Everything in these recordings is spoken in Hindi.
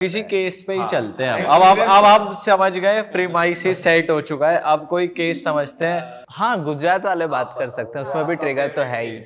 किसी केस पे ही चलते हैं अब हम समझ गए प्रीमाइसिस सेट हो चुका है, अब कोई केस समझते हैं। हाँ, गुजरात वाले बात कर सकते हैं, उसमें भी ट्रिगर तो है ही।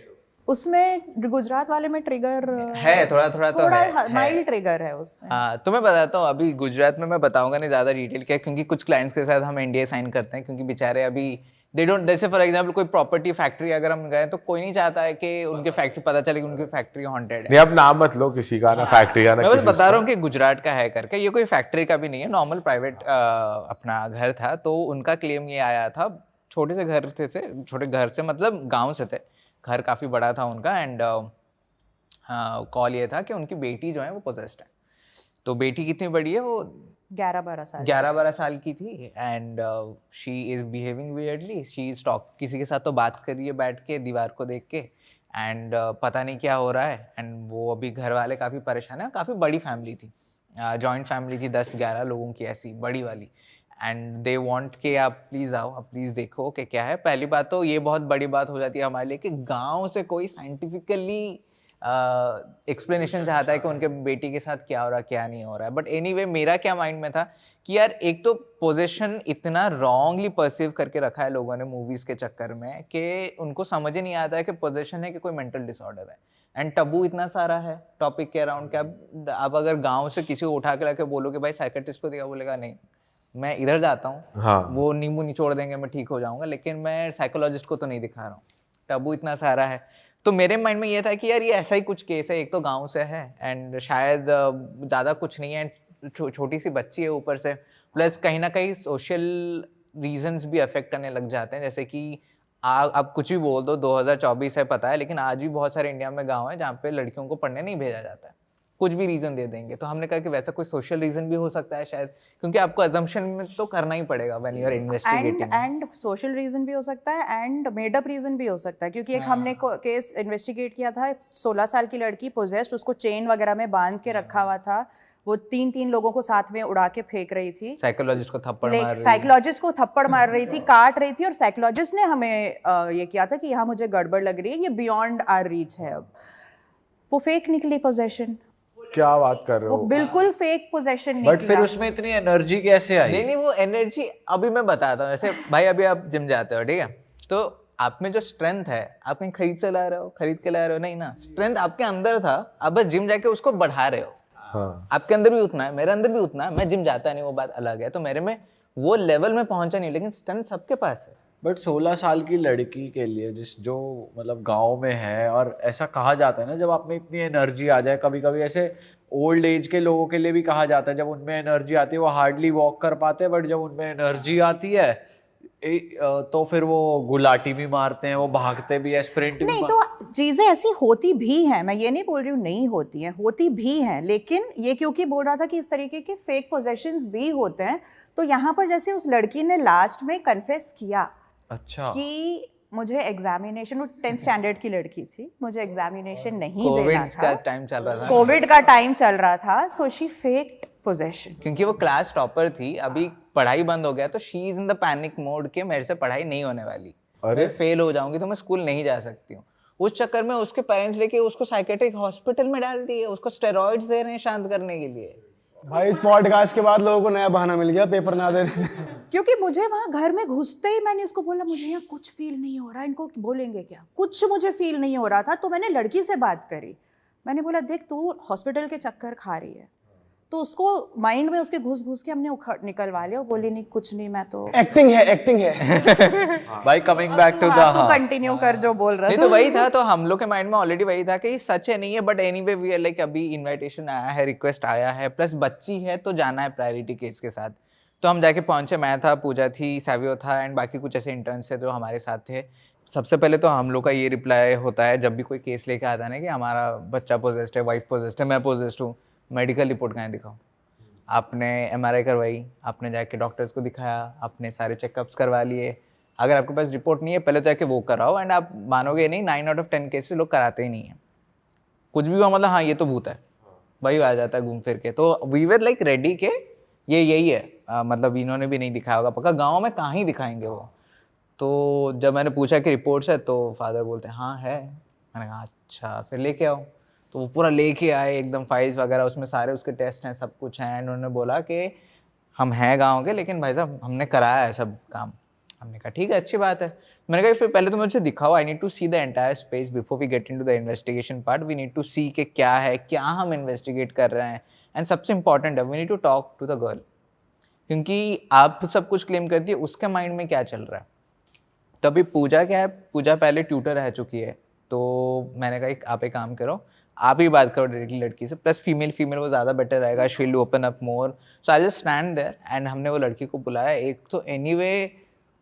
उसमें गुजरात वाले में ट्रिगर है, थोड़ा थोड़ा तो है। माइल्ड ट्रिगर है उसमें। हाँ, तो मैं बताता हूँ, अभी गुजरात में मैं बताऊंगा नहीं ज़्यादा डिटेल क्या, क्योंकि कुछ क्लाइंट्स के साथ हम एनडीए साइन करते हैं, क्योंकि बेचारे अभी दे डोंट, जैसे फॉर एग्जांपल कोई प्रॉपर्टी फैक्ट्री अगर हम गए तो कोई नहीं चाहता है कि उनकी फैक्ट्री पता चले कि उनकी फैक्ट्री हॉन्टेड है। नहीं, अब नाम मत लो किसी का, ना फैक्ट्री का ना मैं बस किसी बता रहा हूँ कि गुजरात का है करके, ये कोई फैक्ट्री का भी नहीं है, नॉर्मल प्राइवेट अपना घर था। तो उनका क्लेम ये आया था, छोटे से घर थे, छोटे घर से मतलब गाँव से थे, घर काफ़ी बड़ा था उनका। एंड कॉल ये था कि उनकी बेटी जो है वो पोजेस्ड है। तो बेटी कितनी बड़ी है, वो 11-12 साल की थी। And she is behaving weirdly, she is talk, किसी के साथ तो बात कर रही है बैठ के दीवार को देख के। एंड पता नहीं क्या हो रहा है। एंड वो अभी घर वाले काफ़ी परेशान है, काफ़ी बड़ी फैमिली थी, जॉइंट फैमिली थी 10-11 लोगों की, ऐसी बड़ी वाली। एंड दे वांट कि आप प्लीज़ आओ, आप प्लीज़ देखो कि क्या है। पहली बात तो ये बहुत बड़ी बात हो जाती है हमारे लिए कि गाँव से कोई साइंटिफिकली एक्सप्लेनेशन चाहता है कि उनके बेटी के साथ क्या हो रहा है क्या नहीं हो रहा है। बट एनीवे मेरा क्या माइंड में था कि यार एक तो पोजीशन इतना रॉन्गली परसीव करके रखा है लोगों ने मूवीज के चक्कर में कि उनको समझ ही नहीं आता है कि पोजीशन है कि कोई मेंटल डिसऑर्डर है। एंड टबू इतना सारा है टॉपिक के अराउंड कि अब अगर गाँव से किसी को उठा के लाके बोलो कि भाई साइकेट्रिस्ट को दिया, बोलेगा नहीं मैं इधर जाता हूँ। हाँ। वो नींबू निचोड़ देंगे, मैं ठीक हो जाऊंगा, लेकिन मैं साइकोलॉजिस्ट को तो नहीं दिखा रहा हूँ। टबू इतना सारा है। तो मेरे माइंड में ये था कि यार ये ऐसा ही कुछ केस है, एक तो गांव से है एंड शायद ज़्यादा कुछ नहीं है, छोटी सी बच्ची है ऊपर से, प्लस कहीं ना कहीं सोशल रीजंस भी अफेक्ट करने लग जाते हैं। जैसे कि आप कुछ भी बोल दो, 2024 है पता है, लेकिन आज भी बहुत सारे इंडिया में गाँव है जहाँ पे लड़कियों को पढ़ने नहीं भेजा जाता है, कुछ भी रीज़न दे देंगे। तो हमने कहा कि वैसा कोई सोशल रीज़न भी हो सकता है शायद, क्योंकि आपको अजम्पशन में तो करना ही पड़ेगा when you are investigating. And social reason भी हो सकता है एंड मेड अप रीजन भी हो सकता है, क्योंकि एक हमने केस इन्वेस्टिगेट किया था, 16 साल की लड़की पोजेस्ड, उसको चेन वगैरह में बांध के रखा हुआ था, वो 3 लोगों को साथ में उड़ा के फेंक रही थी, साइकोलॉजिस्ट को थप्पड़ मार रही थी, काट रही थी, और साइकोलॉजिस्ट ने हमें ये किया था कि यहाँ मुझे गड़बड़ लग रही है, ये बियॉन्ड आवर रीच है। अब वो फेक निकली पोजेशन। क्या बात कर रहे वो हो? बिल्कुल फेक पोजेशन निकला। बट फिर उसमें इतनी एनर्जी कैसे आई? नहीं, वो एनर्जी अभी मैं बताता हूँ। जैसे भाई अभी आप जिम जाते हो, ठीक है, तो आप में जो स्ट्रेंथ है, आप कहीं खरीद के ला रहे हो नहीं ना, स्ट्रेंथ आपके अंदर था, आप बस जिम जाके उसको बढ़ा रहे हो। हाँ। आपके अंदर भी उतना है, मेरे अंदर भी उतना है, मैं जिम जाता नहीं, वो बात अलग है। तो मेरे में वो लेवल में पहुंचा नहीं, लेकिन स्ट्रेंथ सबके पास है। बट 16 साल की लड़की के लिए जो मतलब गांव में है, और ऐसा कहा जाता है ना, जब आप में इतनी एनर्जी आ जाए, कभी कभी ऐसे ओल्ड एज के लोगों के लिए भी कहा जाता है, जब उनमें एनर्जी आती है वो हार्डली वॉक कर पाते हैं, बट जब उनमें एनर्जी आती है तो फिर वो गुलाटी भी मारते हैं, वो भागते भी है, स्प्रिंट भी। नहीं, तो चीजें ऐसी होती भी हैं, मैं ये नहीं बोल रही हूँ नहीं होती हैं, होती भी हैं, लेकिन ये क्योंकि बोल रहा था कि इस तरीके के फेक पोजेशंस भी होते हैं, तो यहाँ पर जैसे उस लड़की ने लास्ट में कन्फेस किया अच्छा कि मुझे एग्जामिनेशन, वो 10th स्टैंडर्ड की लड़की थी, मुझे एग्जामिनेशन नहीं देना कोविड था, का टाइम चल रहा था, कोविड का टाइम चल रहा था, सो शी फेक्ड पोजेशन। क्योंकि वो क्लास टॉपर थी, अभी पढ़ाई बंद हो गया, तो she is in the panic mode के मेरे से पढ़ाई नहीं होने वाली, अरे मैं फेल हो जाऊंगी तो मैं स्कूल नहीं जा सकती हूँ। उस चक्कर में उसके पेरेंट्स लेके उसको साइकेट्रिक हॉस्पिटल में डाल दिए, उसको स्टेरॉइड्स दे रहे हैं शांत करने के लिए। भाई इस पॉडकास्ट के बाद लोगों को नया बहाना मिल गया पेपर ना देने। क्योंकि मुझे वहाँ घर में घुसते ही मैंने उसको बोला मुझे यहाँ कुछ फील नहीं हो रहा, इनको बोलेंगे क्या, कुछ मुझे फील नहीं हो रहा था। तो मैंने लड़की से बात करी, मैंने बोला देख तू हॉस्पिटल के चक्कर खा रही है, तो उसको माइंड में उसके घुस के हमने निकलवा लिया। बोली नहीं कुछ नहीं, मैं तो एक्टिंग है। भाई कमिंग बैक टू द, तू कंटिन्यू कर जो बोल रहा नहीं था। तो वही था, तो हम लोग के माइंड में ऑलरेडी वही था कि सच है नहीं है, but anyway we are like, अभी इनविटेशन आया है, रिक्वेस्ट आया है, प्लस बच्ची है तो जाना है प्रायोरिटी केस के साथ। तो हम जाके पहुंचे, मैं था, पूजा थी, सैवियो था, एंड बाकी कुछ ऐसे इंटर्न्स थे जो हमारे साथ थे। सबसे पहले तो हम लोग का ये रिप्लाई होता है जब भी कोई केस लेके आता है ना कि हमारा बच्चा पोजेस्ड है, वाइफ पोजेस्ड है, मैं पोजेस्ड हूँ, मेडिकल रिपोर्ट कहाँ दिखाओ, आपने एमआरआई करवाई, आपने जाके डॉक्टर्स को दिखाया, आपने सारे चेकअप्स करवा लिए, अगर आपके पास रिपोर्ट नहीं है पहले तो जाके वो कराओ। एंड आप मानोगे नहीं, 9 आउट ऑफ 10 केसेस लोग कराते ही नहीं है, कुछ भी हुआ मतलब हाँ ये तो भूत है, वही आ जाता है घूम फिर के। तो वी वर लाइक रेडी के ये यही है, मतलब इन्होंने भी नहीं दिखाया होगा पक्का, गाँव में कहाँ ही दिखाएंगे वो। तो जब मैंने पूछा कि रिपोर्ट्स है, तो फादर बोलते हैं हाँ है। मैंने कहा अच्छा फिर लेके आओ। तो वो पूरा लेके आए एकदम फाइल्स वगैरह, उसमें सारे उसके टेस्ट हैं, सब कुछ हैं। एंड उन्होंने बोला कि हम हैं गाँव के, लेकिन भाई साहब हमने कराया है सब काम। हमने कहा ठीक है, अच्छी बात है। मैंने कहा फिर पहले तो मुझे दिखाओ, I need to see the entire space before we get into the investigation part. We need to see कि क्या है, क्या हम इन्वेस्टिगेट कर रहे हैं। एंड सबसे इंपॉर्टेंट है, we need to talk to the girl, क्योंकि आप सब कुछ क्लेम करती है, उसके माइंड में क्या चल रहा है। तो अभी पूजा क्या है, पूजा पहले ट्यूटर रह चुकी है, तो मैंने कहा आप एक काम करो, आप ही बात करो डायरेक्टली लड़की से, प्लस फीमेल वो ज़्यादा बेटर रहेगा, she will open up more. So I just stand there and हमने वो लड़की को बुलाया। एक तो एनीवे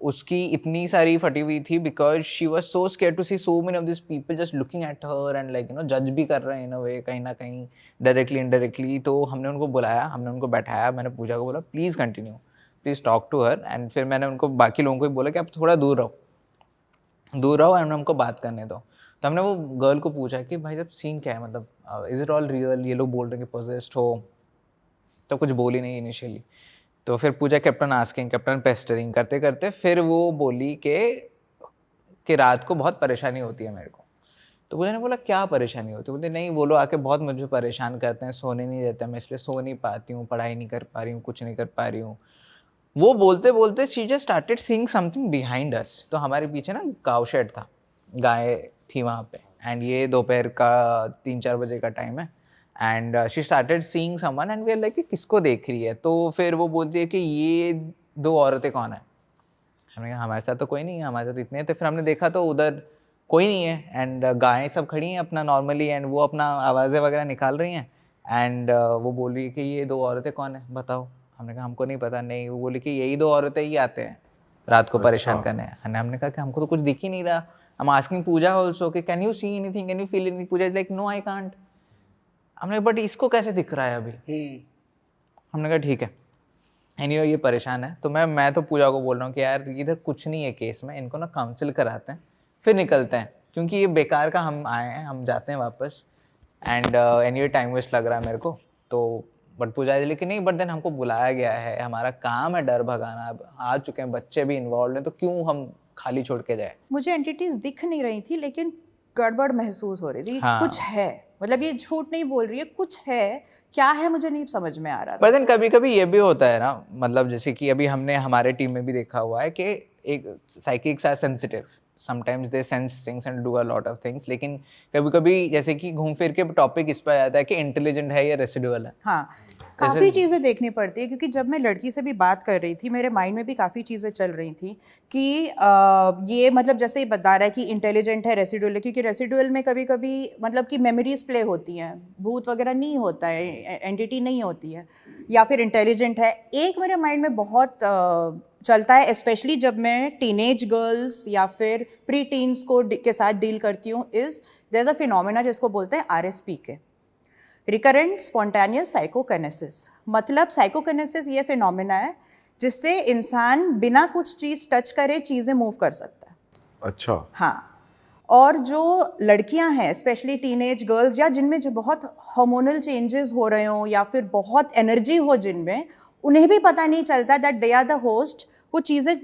उसकी इतनी सारी फटी हुई थी because she was so scared to see so many of this people just looking at her and like जज भी कर रहे हैं इन अ वे, कहीं ना कहीं डायरेक्टली इनडायरेक्टली। तो हमने उनको बुलाया, हमने उनको बैठाया, मैंने पूजा को बोला please continue, please talk to her. And फिर मैंने उनको बाकी लोगों को भी बोला कि आप थोड़ा दूर रहो एंड हमको बात करने दो। तो हमने वो गर्ल को पूछा कि भाई साहब सीन क्या है, मतलब इज़ इट ऑल रियल, ये लोग बोल रहे हैं कि पोजेस्ड हो। तो कुछ बोली नहीं इनिशियली। तो फिर पूजा कैप्टन आस्किंग, कैप्टन पेस्टरिंग करते करते फिर वो बोली कि रात को बहुत परेशानी होती है मेरे को। तो पूजा ने बोला क्या परेशानी होती है? बोलते नहीं, वो लोग आके बहुत मुझे परेशान करते हैं, सोने नहीं देते, मैं इसलिए सो नहीं पाती हूँ, पढ़ाई नहीं कर पा रही हूँ, कुछ नहीं कर पा रही हूँ। वो बोलते बोलते she just started seeing something behind us. तो हमारे पीछे ना काउ शेड था, गाय थी वहाँ पे, एंड ये दोपहर का 3-4 बजे का टाइम है। And she started seeing someone and we are like किसको देख रही है? तो फिर वो बोलती है कि ये 2 औरतें कौन है? हमने कहा हमारे साथ तो कोई नहीं है, हमारे साथ इतने थे। फिर हमने देखा तो उधर कोई नहीं है एंड गायें सब खड़ी हैं अपना नॉर्मली, एंड वो अपना आवाज़ें वगैरह निकाल रही हैं। एंड वो बोल रही है कि ये 2 औरतें कौन है बताओ। हमने कहा हमको नहीं पता। नहीं, वो बोली कि यही 2 औरतें ही आते हैं रात को परेशान करने। हमने कहा कि हमको तो कुछ दिख ही नहीं रहा। I am asking Pooja also कि can you see anything, can you feel anything? Pooja is like no I can't. हमने बट इसको कैसे दिख रहा है अभी? हमने कहा ठीक है, एनीवे ये परेशान है। तो मैं तो पूजा को बोल रहा हूँ कि यार इधर कुछ नहीं है केस में, इनको ना काउंसिल कराते हैं फिर निकलते हैं, क्योंकि ये बेकार का हम आए हैं, हम जाते हैं वापस। एंड एनीवे टाइम वेस्ट लग रहा है मेरे को। तो बट पूजा है लेकिन नहीं, बट देन हमको बुलाया गया है, हमारा काम है डर भगाना, अब आ चुके हैं, बच्चे भी इन्वॉल्व हैं, तो क्यों हम खाली छोड़ के जाए? मुझे एंटिटीज दिख नहीं रही थी, लेकिन गड़बड़ महसूस हो रही थी। हाँ। कुछ है, मतलब ये झूठ नहीं बोल रही है, कुछ है। क्या है मुझे नहीं समझ में आ रहा था। पर देन कभी कभी ये भी होता है ना, मतलब जैसे कि अभी हमने हमारे टीम में भी देखा हुआ है कि एक psychics are sensitive, sometimes they sense things and do a lot of things. लेकिन कभी कभी जैसे कि घूम फिर के टॉपिक इस पर आ जाता है कि इंटेलिजेंट है या रेसिडुअल है। हाँ, काफ़ी चीज़ें देखनी पड़ती है, क्योंकि जब मैं लड़की से भी बात कर रही थी मेरे माइंड में भी काफ़ी चीज़ें चल रही थी कि ये मतलब जैसे ही बता रहा है कि इंटेलिजेंट है, रेसिडुअल है, क्योंकि रेसिडुअल में कभी कभी मतलब कि मेमोरीज प्ले होती हैं, भूत वगैरह नहीं होता है, एंटिटी नहीं होती है, या फिर इंटेलिजेंट है। एक मेरे माइंड में बहुत चलता है, स्पेशली जब मैं टीनेज गर्ल्स या फिर प्री टीन्स के साथ डील करती हूँ, is there is a phenomena जिसको बोलते हैं RSPK, रिकरेंट स्पॉन्टेनियस साइकोकिनेसिस। मतलब साइकोकिनेसिस ये फिनोमेना है जिससे इंसान बिना कुछ चीज़ टच करे चीज़ें मूव कर सकता है। अच्छा। हाँ, और जो लड़कियां हैं स्पेशली टीनेज गर्ल्स, या जिनमें जो बहुत हार्मोनल चेंजेस हो रहे हों या फिर बहुत एनर्जी हो जिनमें, उन्हें भी पता नहीं चलता that they are the host, वो चीज़ें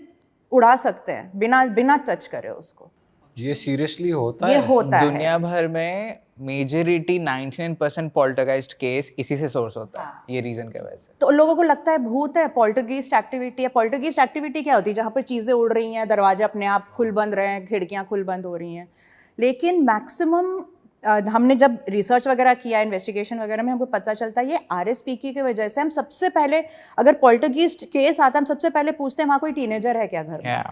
उड़ा सकते हैं बिना टच करे उसको। ये सीरियसली होता ये है? होता है। दुनिया भर में मेजॉरिटी 99% पॉल्टरगाइस्ट केस इसी से सोर्स होता है, ये रीजन के वजह से। तो लोगों को लगता है भूत है, पॉल्टरगीस्ट एक्टिविटी है। पॉल्टरगीस्ट एक्टिविटी क्या होती है? जहाँ पर चीज़ें उड़ रही हैं, दरवाजे अपने आप खुल बंद रहे हैं, खिड़कियाँ खुल बंद हो रही हैं। लेकिन मैक्सिमम हमने जब रिसर्च वगैरह किया, इन्वेस्टिगेशन वगैरह में, हमको पता चलता है ये RSPK की वजह से। हम सबसे पहले अगर पॉल्टरगीस्ट केस आता है, हम सबसे पहले पूछते हैं वहाँ कोई टीनेजर है क्या घर में,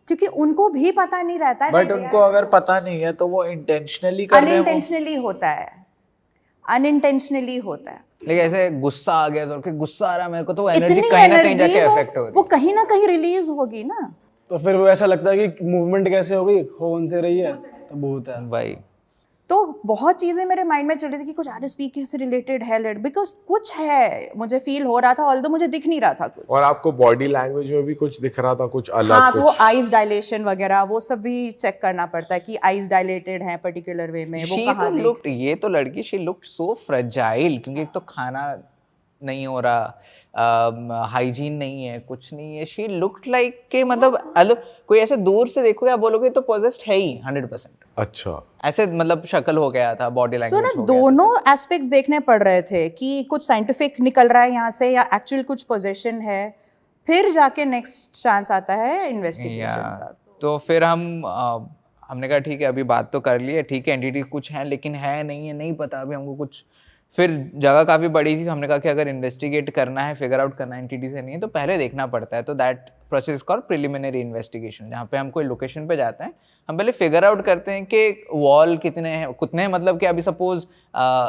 क्योंकि उनको भी पता नहीं रहता है। बट उनको अगर पता नहीं है तो वो इंटेंशनली कर रहे हैं। अनइंटेंशनली होता है, अनइंटेंशनली होता है। लेकिन ऐसे गुस्सा आ गया तो कि गुस्सा आ रहा है मेरे को, तो एनर्जी इतनी कहीं ना कहीं जाके एनर्जी इफेक्ट हो रही वो कहीं ना कहीं रिलीज होगी ना। तो फिर वो ऐसा लगता है कि मूवमेंट कैसे हो गई, हो कौन से रही है, तो भूत है भाई। तो बहुत चीज़ें मेरे माइंड में चल रही थी कि कुछ RSPK से रिलेटेड है, बिकॉज कुछ है, मुझे फील हो रहा था, ऑल्दो मुझे दिख नहीं रहा था कुछ। और आपको बॉडी लैंग्वेज में भी कुछ दिख रहा था, कुछ अलग? हाँ, कुछ वो आईज डायलेशन वगैरह वो सब भी चेक करना पड़ता है कि आईज डायलेटेड है पर्टिकुलर वे में, वो कहाँ ये तो लड़की शी लुक्ड सो फ्रेजाइल, क्योंकि एक तो खाना नहीं हो रहा, हाइजीन नहीं है, कुछ नहीं है। शी लुक्ड लाइक के मतलब अलग, कोई ऐसे दूर से देखोगे आप बोलोगे तो पोजेस्ड है ही 100%। अच्छा, ऐसे मतलब शक्ल हो गया था, बॉडी सो लैंग्वेज ना हो गया था। दोनों एस्पेक्ट्स देखने पड़ रहे थे कि कुछ साइंटिफिक निकल रहा है यहाँ से या एक्चुअल कुछ पोजीशन है, फिर जाके नेक्स्ट चांस आता है इन्वेस्टिगेशन का। तो फिर हमने कहा ठीक है, अभी बात तो कर ली है, ठीक है एंटिटी कुछ है, लेकिन है नहीं है नहीं पता अभी हमको कुछ। फिर जगह काफ़ी बड़ी थी, हमने कहा कि अगर इन्वेस्टिगेट करना है, फिगर आउट करना है एंटिटी से नहीं है, तो पहले देखना पड़ता है। तो that process called preliminary investigation, जहाँ पे हम कोई लोकेशन पे जाते हैं, हम पहले फिगर आउट करते हैं कि वॉल कितने हैं, मतलब कि अभी सपोज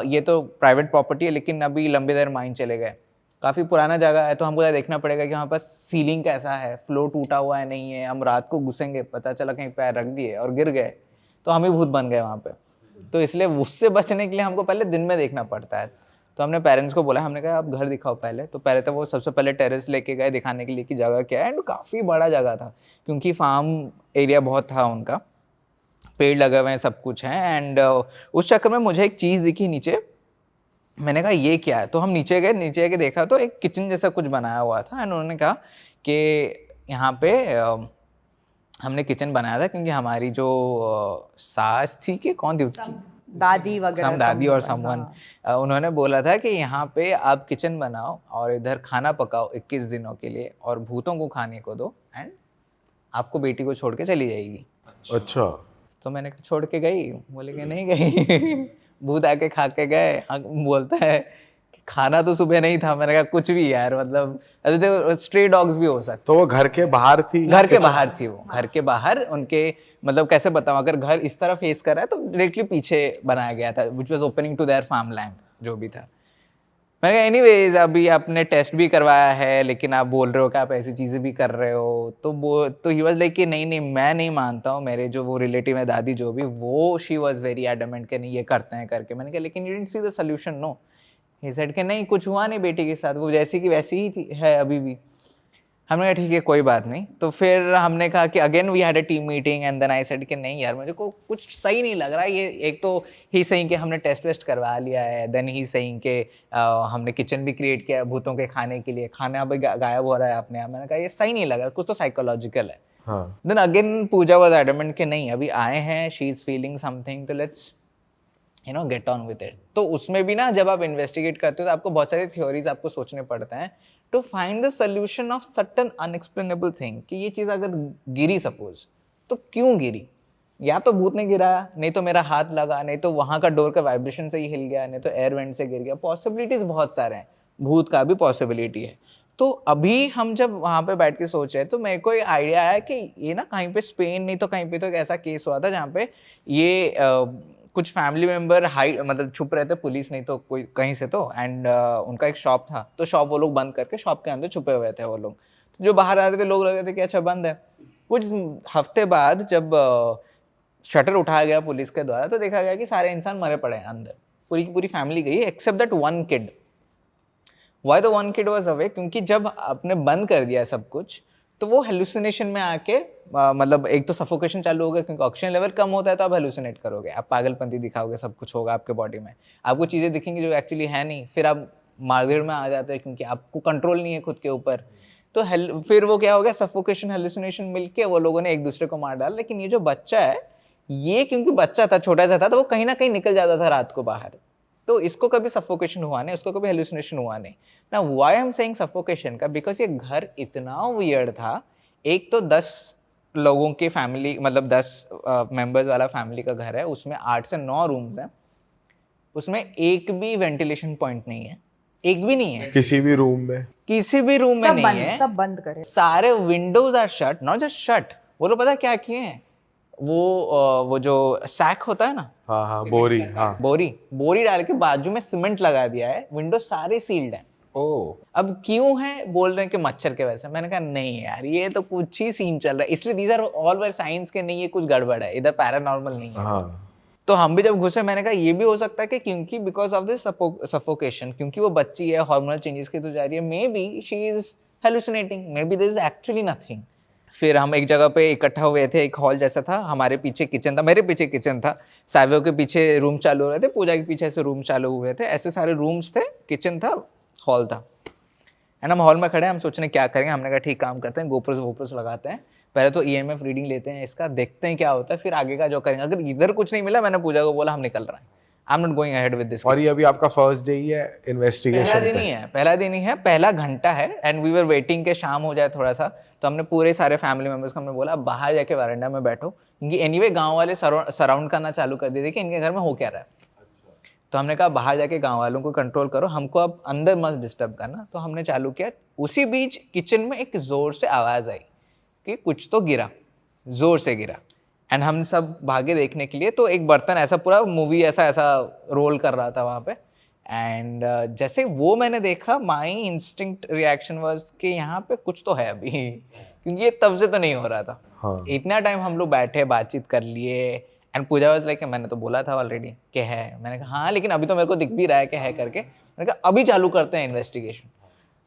ये तो प्राइवेट प्रॉपर्टी है, लेकिन अभी लंबी देर माइन चले गए, काफ़ी पुराना जगह है, तो हमको देखना पड़ेगा कि वहाँ पर सीलिंग कैसा है, फ्लोर टूटा हुआ है नहीं है। हम रात को घुसेंगे, पता चला कहीं पैर रख दिए और गिर गए, तो हम ही भूत बन गए वहाँ पे। तो इसलिए उससे बचने के लिए हमको पहले दिन में देखना पड़ता है। तो हमने पेरेंट्स को बोला, हमने कहा आप घर दिखाओ पहले। तो पहले तो वो सबसे पहले टेरेस लेके गए दिखाने के लिए कि जगह क्या है, एंड काफ़ी बड़ा जगह था क्योंकि फार्म एरिया बहुत था उनका, पेड़ लगे हुए हैं, सब कुछ है। एंड उस चक्कर में मुझे एक चीज़ दिखी नीचे, मैंने कहा ये क्या है। तो हम नीचे गए देखा तो एक किचन जैसा कुछ बनाया हुआ था। एंड उन्होंने कहा कि यहाँ पे हमने किचन बनाया था क्योंकि हमारी जो सास थी कि कौन थी उसकी दादी वगैरह, दादी और समवन, उन्होंने बोला था कि यहाँ पे आप किचन बनाओ और इधर खाना पकाओ 21 दिनों के लिए और भूतों को खाने को दो, एंड आपको बेटी को छोड़ के चली जाएगी। अच्छा, तो मैंने कहा छोड़ के गई, बोले कि नहीं गई। भूत आके खा के गए। बोलता है कि खाना तो सुबह नहीं था। मैंने कहा कुछ भी यार, मतलब स्ट्रे डॉग्स भी हो सकते। तो वो घर के बाहर थी? घर के बाहर थी वो, घर के बाहर उनके, मतलब कैसे बताऊं, अगर घर इस तरह फेस कर रहा है तो डायरेक्टली पीछे बनाया गया था, which was opening to their farm land, जो भी था। मैंने कहा एनीवेज, अभी आपने टेस्ट भी करवाया है, लेकिन आप बोल रहे हो कि आप ऐसी चीज़ें भी कर रहे हो। तो ही वाज लाइक कि नहीं मैं नहीं मानता हूँ। मेरे जो वो रिलेटिव है, दादी जो भी, वो शी वाज वेरी एडमेंट कि नहीं ये करते हैं करके। मैंने कहा लेकिन you didn't see the solution, no. He said कि नहीं कुछ हुआ नहीं बेटी के साथ, वो जैसी की वैसी ही थी, है अभी भी। हमने कहा ठीक है कोई बात नहीं। तो फिर हमने कहा कि again we had a team meeting, and then I said कि नहीं यार मुझे को कुछ सही नहीं लग रहा है ये। एक तो ही सही कि हमने टेस्ट वेस्ट करवा लिया है, देन ही सही कि हमने किचन भी क्रिएट किया है भूतों के खाने के लिए, खाना भी गायब हो रहा है अपने आप। मैंने कहा ये सही नहीं लग रहा, कुछ तो साइकोलॉजिकल है। Then again Pooja was adamant कि नहीं अभी आए हैं, शी इज फीलिंग समथिंग, तो let's get on with it. तो उसमें भी ना जब आप इन्वेस्टिगेट करते हो तो आपको बहुत सारी थ्योरीज आपको सोचने पड़ते हैं to find the solution of certain unexplainable thing, कि ये चीज़ अगर गिरी सपोज, तो क्यों गिरी? या तो भूत ने गिराया, नहीं तो मेरा हाथ लगा, नहीं तो वहाँ का डोर का वाइब्रेशन से ही हिल गया, नहीं तो एयर वेंट से गिर गया। पॉसिबिलिटीज बहुत सारे हैं, भूत का भी पॉसिबिलिटी है। तो अभी हम जब वहाँ पे बैठ के सोच रहे तो मेरे को एक आइडिया आया कि ये ना कहीं पे स्पेन नहीं तो कहीं पे तो एक ऐसा केस हुआ था जहाँ पे ये कुछ फैमिली मेंबर मतलब छुप रहे थे, पुलिस नहीं तो कोई कहीं से तो, एंड उनका एक शॉप था, तो शॉप वो लोग बंद करके शॉप के अंदर छुपे हुए थे वो लोग। तो जो बाहर आ रहे थे लोग लग रहे थे कि अच्छा बंद है। कुछ हफ्ते बाद जब शटर उठाया गया पुलिस के द्वारा तो देखा गया कि सारे इंसान मरे पड़े हैं अंदर, पूरी की पूरी फैमिली गई except that one kid. Why the one kid was away? क्योंकि जब आपने बंद कर दिया सब कुछ तो वो हेलुसिनेशन में आके मतलब एक तो सफोकेशन चालू हो गया, क्योंकि ऑक्सीजन लेवल कम होता है तो आप हेलुसिनेट करोगे, आप पागलपंती दिखाओगे, सब कुछ होगा आपके बॉडी में, आपको चीज़ें दिखेंगी जो एक्चुअली है नहीं, फिर आप मार्गेट में आ जाते हैं क्योंकि आपको कंट्रोल नहीं है खुद के ऊपर। तो फिर वो क्या हो गया, सफोकेशन हेलुसिनेशन मिलके वो लोगों ने एक दूसरे को मार डाला। लेकिन ये जो बच्चा है, ये क्योंकि बच्चा था, छोटा सा था, तो वो कहीं ना कहीं निकल जाता था रात को बाहर, तो इसको कभी सफोकेशन हुआ नहीं, उसको कभी हेलुसिनेशन हुआ नहीं। ना why I am saying suffocation का, बिकॉज ये घर इतना वियर्ड था। एक तो 10 लोगों की फैमिली, मतलब 10 मेंबर्स वाला फैमिली का घर है, उसमें 8 से 9 रूम्स हैं, उसमें एक भी वेंटिलेशन पॉइंट नहीं है, एक भी नहीं है किसी भी रूम में, किसी भी रूम में नहीं है, सब बंद करे। सारे windows are shut, not just shut, वो लोग पता क्या किए हैं, वो जो सैक होता है ना, हाँ बोरी, हाँ बोरी डाल के बाजू में सीमेंट लगा दिया है, विंडो सारे सील्ड हैं। अब क्यों है, बोल रहे हैं कि मच्छर के वजह से। मैंने कहा नहीं यार, ये तो कुछ ही सीन चल रहा है, इसलिए these are all our science के नहीं, ये कुछ गड़बड़ है, इधर पैरानॉर्मल नहीं है। हाँ। तो हम भी जब घुसे, मैंने कहा ये भी हो सकता है कि क्योंकि बिकॉज ऑफ दिस सफोकेशन, क्योंकि वो बच्ची है, हार्मोनल चेंजेस की तो जा रही है, may be she is hallucinating, may be this is actually nothing. फिर हम एक जगह पे इकट्ठा हुए थे, एक हॉल जैसा था, हमारे पीछे किचन था, मेरे पीछे किचन था, सावियो के पीछे रूम चालू हो रहे थे, पूजा के पीछे ऐसे रूम चालू हुए थे, ऐसे सारे रूम्स थे, किचन था, हॉल था एंड हम हॉल में खड़े हैं, हम सोच रहे हैं क्या करेंगे। हमने कहा ठीक काम करते हैं, गोप्रोस लगाते हैं, पहले तो EMF रीडिंग लेते हैं इसका, देखते हैं क्या होता है, फिर आगे का जो करेंगे। अगर इधर कुछ नहीं मिला, मैंने पूजा को बोला हम निकल रहे हैं, I am not going ahead with this. और ये अभी आपका फर्स्ट डे ही है इन्वेस्टिगेशन पहला दिन ही है, पहला दिन ही है, पहला घंटा है एंड वी वर वेटिंग के शाम हो जाए थोड़ा सा। तो हमने पूरे सारे फैमिली मेंबर्स को हमने बोला बाहर जाके वरांडा में बैठो, क्योंकि एनीवे गांव वाले सराउंड करना चालू कर दिए थे कि इनके घर में हो क्या रहा है। तो हमने कहा बाहर जाके गांव वालों को कंट्रोल करो, हमको अब अंदर मत डिस्टर्ब करना। तो हमने चालू किया। उसी बीच किचन में एक जोर से आवाज़ आई कि कुछ तो गिरा, जोर से गिरा एंड हम सब भागे देखने के लिए। तो एक बर्तन ऐसा पूरा मूवी ऐसा रोल कर रहा था वहाँ पे एंड जैसे वो मैंने देखा, माई इंस्टिंक्ट रिएक्शन वाज कि यहाँ पे कुछ तो है अभी, क्योंकि ये तब से तो नहीं हो रहा था। हाँ। इतना टाइम हम लोग बैठे बातचीत कर लिए एंड पूजा वाज लाइक मैंने तो बोला था ऑलरेडी कि है। मैंने कहा हाँ लेकिन अभी तो मेरे को दिख भी रहा है कि है करके। मैंने कहा अभी चालू करते हैं इन्वेस्टिगेशन।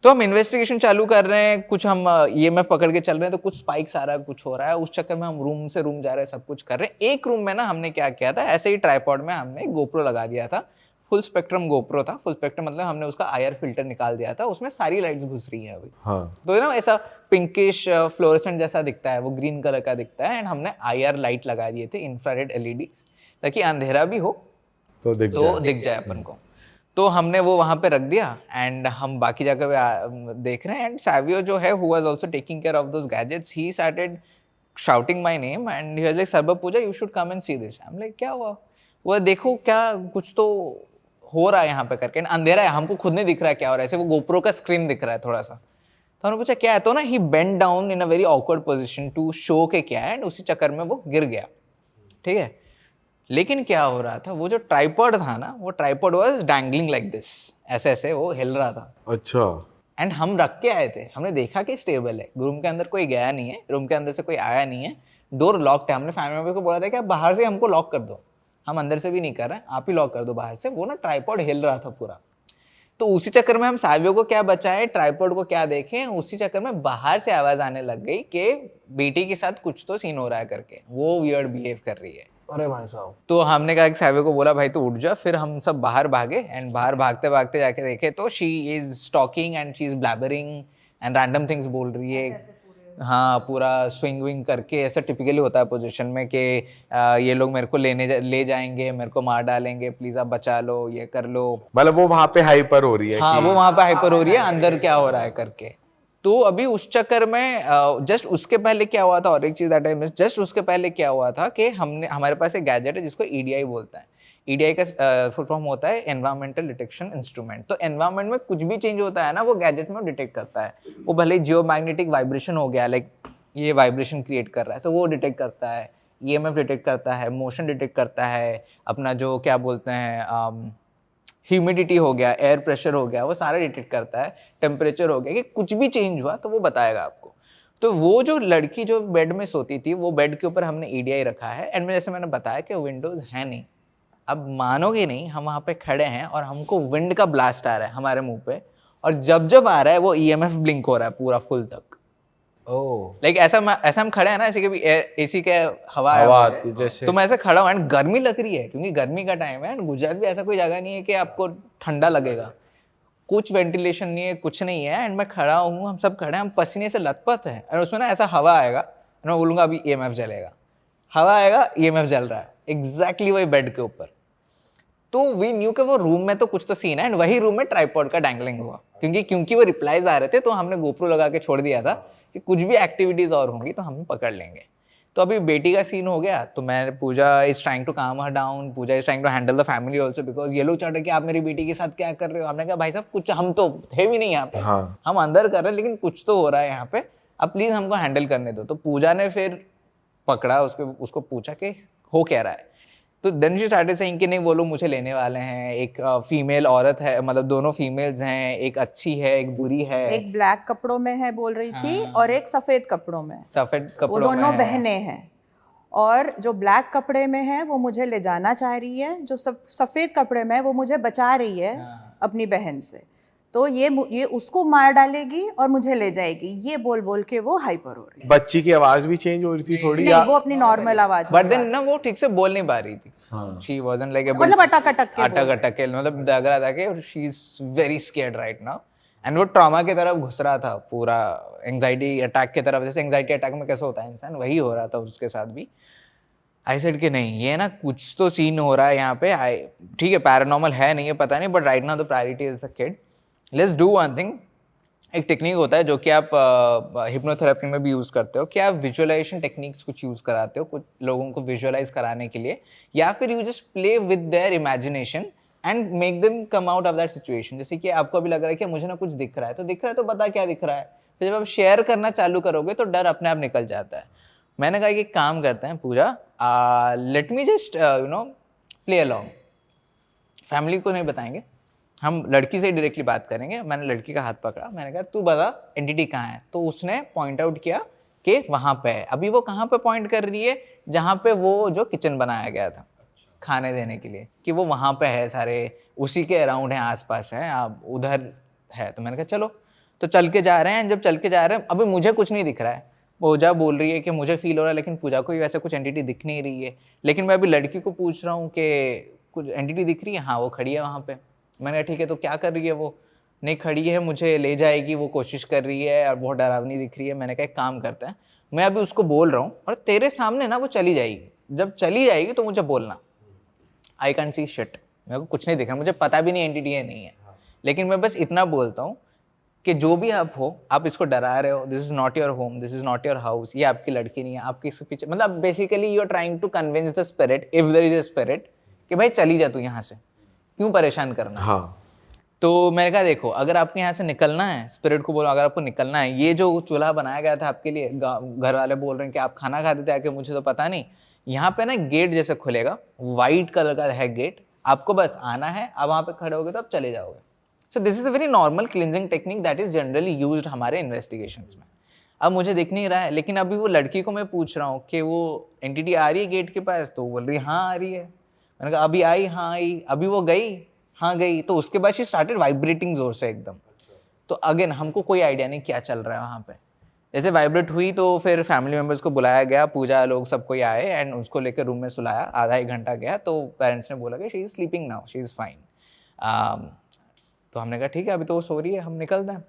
तो हम इन्वेस्टिगेशन चालू कर रहे हैं, कुछ हम EMF पकड़ के चल रहे हैं, तो कुछ स्पाइक्स आ रहा है, कुछ हो रहा है। उस चक्कर में हम रूम से रूम जा रहे हैं, सब कुछ कर रहे हैं। एक रूम में ना हमने क्या किया था, ऐसे ही ट्राइपॉड में हमने गोप्रो लगा दिया था, फुल स्पेक्ट्रम गोप्रो था। फुल स्पेक्ट्रम मतलब हमने उसका IR फिल्टर निकाल दिया था, उसमें सारी लाइट्स घुस रही हैं अभी। हाँ। तो ना ऐसा पिंकिश फ्लोरेसेंट जैसा दिखता है, वो ग्रीन कलर का दिखता है एंड हमने IR लाइट लगा दिए थे, इंफ्रारेड LEDs, ताकि अंधेरा भी हो तो दिख जाए अपन को। तो हमने वो वहाँ पे रख दिया एंड हम बाकी जगह पे देख रहे हैं एंड सावियो जो है who was also taking care of those gadgets, he started shouting my name and he was like सर्व Pooja you should come and see this. I am like क्या हुआ? वो देखो क्या कुछ तो हो रहा है यहाँ पे करके, अंधेरा है, हमको खुद नहीं दिख रहा है क्या हो रहा है, ऐसे वो गोप्रो का स्क्रीन दिख रहा है थोड़ा सा। तो हमने पूछा क्या है, तो ना ही bend down in a very awkward position to show के क्या है एंड उसी चक्कर में वो गिर गया। ठीक है, लेकिन क्या हो रहा था, वो जो ट्राइपॉड था ना, वो tripod was dangling like this, ऐसे ऐसे वो हिल रहा था। अच्छा। एंड हम रख के आए थे, हमने देखा कि स्टेबल है, रूम के अंदर कोई गया नहीं है, रूम के अंदर से कोई आया नहीं है, डोर लॉक्ड है। हमने फैमिली मेंबर को बोला था कि आप बाहर से हमको लॉक कर दो, हम अंदर से भी नहीं कर रहे हैं, आप ही लॉक कर दो बाहर से। वो ना ट्राइपॉड हिल रहा था पूरा। तो उसी चक्कर में हम सावियो को क्या बचाएं, ट्राइपॉड को क्या देखें, उसी चक्कर में बाहर से आवाज आने लग गई कि बेटी के साथ कुछ तो सीन हो रहा है करके, वो वियर्ड बिहेव कर रही है। अरे भाई साहब। तो हमने कहा कि सावियो को बोला भाई तू उठ जा। फिर हम सब बाहर भागे एंड बाहर भागते भागते जाके देखे तो she is talking and she is blabbering and random things बोल रही है। हाँ, पूरा स्विंग विंग करके, ऐसा टिपिकली होता है पोजीशन में कि ये लोग मेरे को ले जाएंगे, मेरे को मार डालेंगे, प्लीज आप बचा लो, ये कर लो। मतलब वो वहां पे हाइपर हो रही है। हाँ, वो वहां पे हाइपर हो रही है, अंदर क्या हो रहा है करके। तो अभी उस चक्कर में जस्ट उसके पहले क्या हुआ था, और एक चीज दैट आई मिस, जस्ट उसके पहले क्या हुआ था कि हमारे पास एक गैजेट है जिसको EDI बोलता है। EDI का फुल फॉर्म होता है एनवायरमेंटल डिटेक्शन इंस्ट्रूमेंट। तो एनवायरमेंट में कुछ भी चेंज होता है ना, वो गैजेट में डिटेक्ट करता है। वो भले ही जियोमैग्नेटिक वाइब्रेशन हो गया, लाइक ये वाइब्रेशन क्रिएट कर रहा है, तो वो डिटेक्ट करता है, EMF डिटेक्ट करता है, मोशन डिटेक्ट करता है, अपना जो क्या बोलते हैं ह्यूमिडिटी हो गया, एयर प्रेशर हो गया, वो सारा डिटेक्ट करता है, टेम्परेचर हो गया, कि कुछ भी चेंज हुआ तो वो बताएगा आपको। तो वो जो लड़की जो बेड में सोती थी, वो बेड के ऊपर हमने EDI रखा है एंड जैसे मैंने बताया कि विंडोज है नहीं। अब मानोगे नहीं, हम वहाँ पे खड़े हैं और हमको विंड का ब्लास्ट आ रहा है हमारे मुंह पे, और जब आ रहा है वो EMF ब्लिंक हो रहा है पूरा फुल तक। लाइक ऐसा हम खड़े हैं ना, ऐसे कि भी AC के हवा आती जैसे, तो मैं ऐसे खड़ा हूँ एंड गर्मी लग रही है, क्योंकि गर्मी का टाइम है एंड गुजरात भी ऐसा कोई जगह नहीं है कि आपको ठंडा लगेगा, कुछ वेंटिलेशन नहीं है, कुछ नहीं है। एंड मैं खड़ा हूँ, हम सब खड़े हैं, हम पसीने से लथपथ हैं और उसमें ना ऐसा हवा आएगा, मैं बोलूँगा अभी EMF जलेगा, हवा आएगा, EMF जल रहा है एग्जैक्टली वही बेड के ऊपर। तो वी न्यू कि वो रूम में तो कुछ तो सीन है एंड वही रूम में ट्राइपॉड का डैंगलिंग हुआ, क्योंकि वो रिप्लाईज आ रहे थे, तो हमने गोप्रो लगा के छोड़ दिया था कि कुछ भी एक्टिविटीज और होंगी तो हम पकड़ लेंगे। तो अभी बेटी का सीन हो गया, तो मैं पूजा is trying to calm her down, Pooja is trying to handle the family also, because ये लोग चाह रहे कि आप मेरी बेटी के साथ क्या कर रहे हो। हमने कहा भाई साहब कुछ, हम तो थे भी नहीं यहाँ पे, हाँ। हम अंदर कर रहे हैं, लेकिन कुछ तो हो रहा है यहाँ पे, अब प्लीज हमको हैंडल करने दो। तो पूजा ने फिर पकड़ा उसको पूछा कि हो क्या रहा है। तो देन शी स्टार्टेड सेइंग कि नहीं वो लोग मुझे लेने वाले हैं, एक फीमेल औरत है, मतलब दोनों फीमेल्स हैं, एक अच्छी है एक बुरी है, एक ब्लैक कपड़ों में है बोल रही थी, और एक सफेद कपड़ों में, सफेद वो कपड़ों में दोनों है। बहनें हैं। और जो ब्लैक कपड़े में है वो मुझे ले जाना चाह रही है, जो सफेद कपड़े में है वो मुझे बचा रही है अपनी बहन से। तो ये उसको मार डालेगी और मुझे ले जाएगी, ये बोल बोल के वो हाइपर हो रही है। बच्ची की आवाज भी चेंज हो रही थी थोड़ी, नहीं, वो अपनी नॉर्मल आवाज बट देन ना वो ठीक से बोल नहीं पा रही थी। शी वाजंट लाइक मतलब अटक के मतलब लग रहा था कि she is very scared right now and वो ट्रॉमा की तरफ घुस रहा था पूरा, एंग्जाइटी अटैक की तरफ, जैसे एंग्जाइटी अटैक में कैसे होता है इंसान, वही हो रहा था उसके साथ भी। आई सेड कि नहीं, ये ना कुछ तो सीन हो रहा है यहाँ पे। ठीक है पैरानॉर्मल है नहीं है पता नहीं, but right now the priority is the kid. Let's do one thing. एक टेक्निक होता है जो कि आप हिप्नोथेरेपी में भी यूज़ करते हो, कि आप विजुअलाइजेशन टेक्निक्स कुछ यूज़ कराते हो कुछ लोगों को विजुअलाइज कराने के लिए, या फिर you just play with their imagination and make them come out of that situation. जैसे कि आपको अभी लग रहा है कि मुझे ना कुछ दिख रहा है, तो दिख रहा है तो बता क्या दिख रहा है। फिर जब आप शेयर करना चालू करोगे तो डर अपने आप निकल जाता है। मैंने कहा कि एक काम करते हैं Pooja, let me just play along, family को नहीं बताएंगे, हम लड़की से डायरेक्टली बात करेंगे। मैंने लड़की का हाथ पकड़ा, मैंने कहा तू बता एंटिटी कहाँ है। तो उसने पॉइंट आउट किया कि वहाँ पे है। अभी वो कहाँ पे पॉइंट कर रही है, जहाँ पे वो जो किचन बनाया गया था खाने देने के लिए, कि वो वहाँ पे है, सारे उसी के अराउंड हैं, आसपास हैं, आप उधर है। तो मैंने कहा चलो, तो चल के जा रहे हैं। जब चल के जा रहे हैं, अभी मुझे कुछ नहीं दिख रहा है, पूजा बोल रही है कि मुझे फील हो रहा है, लेकिन पूजा को भी वैसे कुछ एंटिटी दिख नहीं रही है। लेकिन मैं अभी लड़की को पूछ रहा हूँ कि कुछ एंटिटी दिख रही है, हाँ वो खड़ी है वहाँ पे। मैंने कहा ठीक है, तो क्या कर रही है वो? नहीं खड़ी है, मुझे ले जाएगी, वो कोशिश कर रही है और बहुत डरावनी दिख रही है। मैंने कहा एक काम करते हैं, मैं अभी उसको बोल रहा हूँ और तेरे सामने ना वो चली जाएगी, जब चली जाएगी तो मुझे बोलना। आई कैन सी शिट, मेरे को कुछ नहीं दिख रहा, मुझे पता भी नहीं एंटिटी है नहीं है, लेकिन मैं बस इतना बोलता हूँ कि जो भी आप हो, आप इसको डरा रहे हो, this is not your home, this is not your house, ये आपकी लड़की नहीं है, आपके इसके पीछे, मतलब basically you are trying to convince the spirit, if there is a spirit, कि भाई चली जा तू यहाँ से, क्यों परेशान करना। हाँ तो मैंने कहा देखो, अगर आपके यहाँ से निकलना है, स्पिरिट को बोलो अगर आपको निकलना है, ये जो चूल्हा बनाया गया था आपके लिए, घर वाले बोल रहे हैं कि आप खाना खाते थे आके, मुझे तो पता नहीं, यहाँ पे ना गेट जैसे खुलेगा, वाइट कलर का है गेट, आपको बस आना है, आप वहाँ पे खड़े होगे तो आप चले जाओगे। So this is a very normal cleansing technique that is generally used हमारे इन्वेस्टिगेशंस में। अब मुझे दिख नहीं रहा है, लेकिन अभी वो लड़की को मैं पूछ रहा हूँ कि वो एंटिटी आ रही है गेट के पास, तो वो बोल रही है हाँ आ रही है। मैंने कहा अभी आई, हाँ आई, अभी वो गई, हाँ गई। तो उसके बाद शी स्टार्टेड वाइब्रेटिंग जोर से एकदम। तो अगेन हमको कोई आइडिया नहीं क्या चल रहा है वहाँ पे। जैसे वाइब्रेट हुई तो फिर फैमिली मेम्बर्स को बुलाया गया, पूजा लोग सब कोई आए एंड उसको लेकर रूम में सुलाया। आधा एक घंटा गया तो पेरेंट्स ने बोला कि she is sleeping now, she is fine. तो हमने कहा ठीक है, अभी तो वो सो रही है, हम निकलते हैं।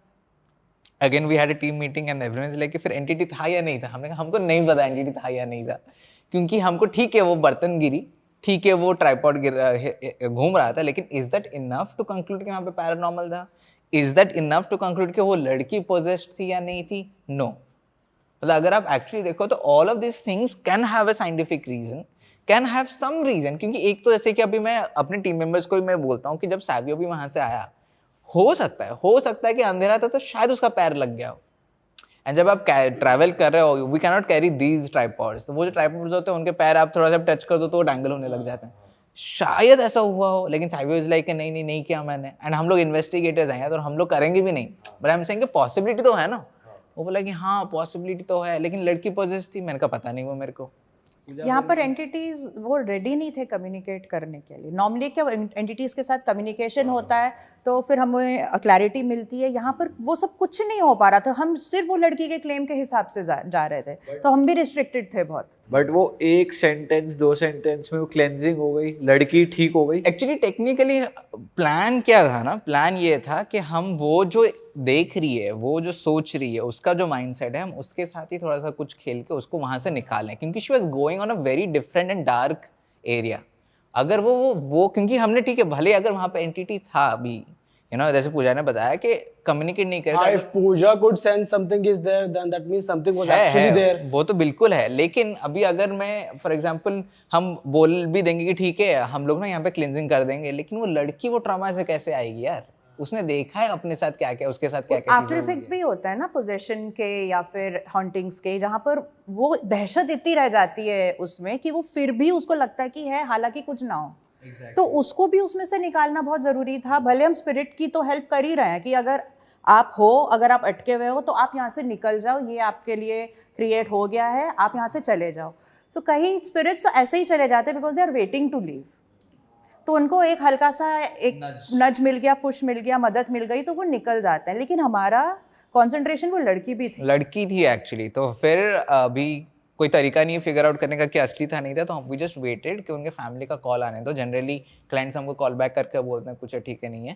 Again we had a team meeting and everyone is like, फिर एंटिटी था या नहीं था। हमने कहा हमको नहीं पता एंटिटी था या नहीं था, क्योंकि हमको ठीक है वो बर्तन गिरी, ठीक है वो ट्राइपॉड घूम रहा था, लेकिन is that enough to conclude कि वहाँ पे पैरानॉर्मल था? Is that enough to conclude कि वो लड़की पोजेस्ड थी या नहीं थी? नो। मतलब अगर आप एक्चुअली देखो तो all of this things can have a scientific reason, can have some reason. क्योंकि एक तो जैसे कि अभी मैं अपने टीम मेंबर्स को भी मैं बोलता हूँ कि जब सैवियो भी वहाँ से आया, हो सकता है कि अंधेरा था तो शायद उसका पैर लग गया हो। एंड जब आप ट्रैवल कर रहे हो, we can not carry these tripods, तो वो जो ट्राइपॉड्स होते हैं उनके पैर आप थोड़ा सा टच कर दो तो वो डैंगल होने लग जाते हैं। शायद ऐसा हुआ हो, लेकिन सैवियो इज लाइक नहीं किया मैंने। एंड हम लोग इन्वेस्टिगेटर्स हैं और हम लोग करेंगे भी नहीं, but I am saying possibility तो है ना। वो बोला कि हाँ पॉसिबिलिटी तो है, लेकिन लड़की पोजेस थी। मैंने कहा पता नहीं वो मेरे को। यहाँ पर एंटिटीज वो रेडी नहीं थे कम्युनिकेट करने के लिए। नॉर्मली क्या एंटिटीज के साथ कम्युनिकेशन होता है तो फिर हमें क्लैरिटी मिलती है। यहाँ पर वो सब कुछ नहीं हो पा रहा था, हम सिर्फ वो लड़की के क्लेम के हिसाब से जा रहे थे, तो हम भी रिस्ट्रिक्टेड थे बहुत। बट वो एक सेंटेंस 2 सेंटेंस में वो क्लेंजिंग हो गई, लड़की ठीक हो गई। एक्चुअली टेक्निकली प्लान क्या था ना, प्लान ये था कि हम वो जो देख रही है, वो जो सोच रही है, उसका जो माइंडसेट है, हम उसके साथ ही थोड़ा सा कुछ खेल के उसको वहां से निकालें, क्योंकि she was going on a very different and dark area. अगर वो क्योंकि हमने ठीक है भले अगर वहां पे एंटिटी था अभी, जैसे पूजा ने बताया कि कम्युनिकेट नहीं करता। if Pooja could sense something is there, then that means something was actually there. वो तो बिल्कुल है, लेकिन अभी अगर मैं फॉर एग्जांपल हम बोल भी देंगे कि ठीक है हम लोग ना यहाँ पे क्लिनजिंग कर देंगे, लेकिन वो लड़की वो ट्रॉमा से कैसे आएगी यार? उसने देखा है अपने साथ क्या क्या, उसके साथ क्या क्या आफ्टर इफेक्ट्स भी होता है ना पोजेशन के या फिर हॉन्टिंग्स के, जहाँ पर वो दहशत इतनी रह जाती है उसमें कि वो फिर भी उसको लगता है कि है, हालांकि कुछ ना हो। तो उसको भी उसमें से निकालना बहुत ज़रूरी था। भले हम स्पिरिट की तो हेल्प कर ही रहे हैं कि अगर अगर आप अटके हुए हो तो आप यहाँ से निकल जाओ, ये आपके लिए क्रिएट हो गया है, आप यहाँ से चले जाओ। तो कई स्पिरिट्स तो ऐसे ही चले जाते हैं because they are waiting to leave. तो उनको एक हल्का सा एक नज मिल गया, पुश मिल गया, मदद मिल गई तो वो निकल जाते हैं। लेकिन हमारा कंसंट्रेशन वो लड़की थी एक्चुअली। तो फिर अभी कोई तरीका नहीं है फिगर आउट करने का कि असली था नहीं था, तो हम वी जस्ट वेटेड कि उनके फैमिली का कॉल आने दो। जनरली क्लाइंट्स हमको कॉल बैक करके बोलते हैं कुछ है ठीक है नहीं है,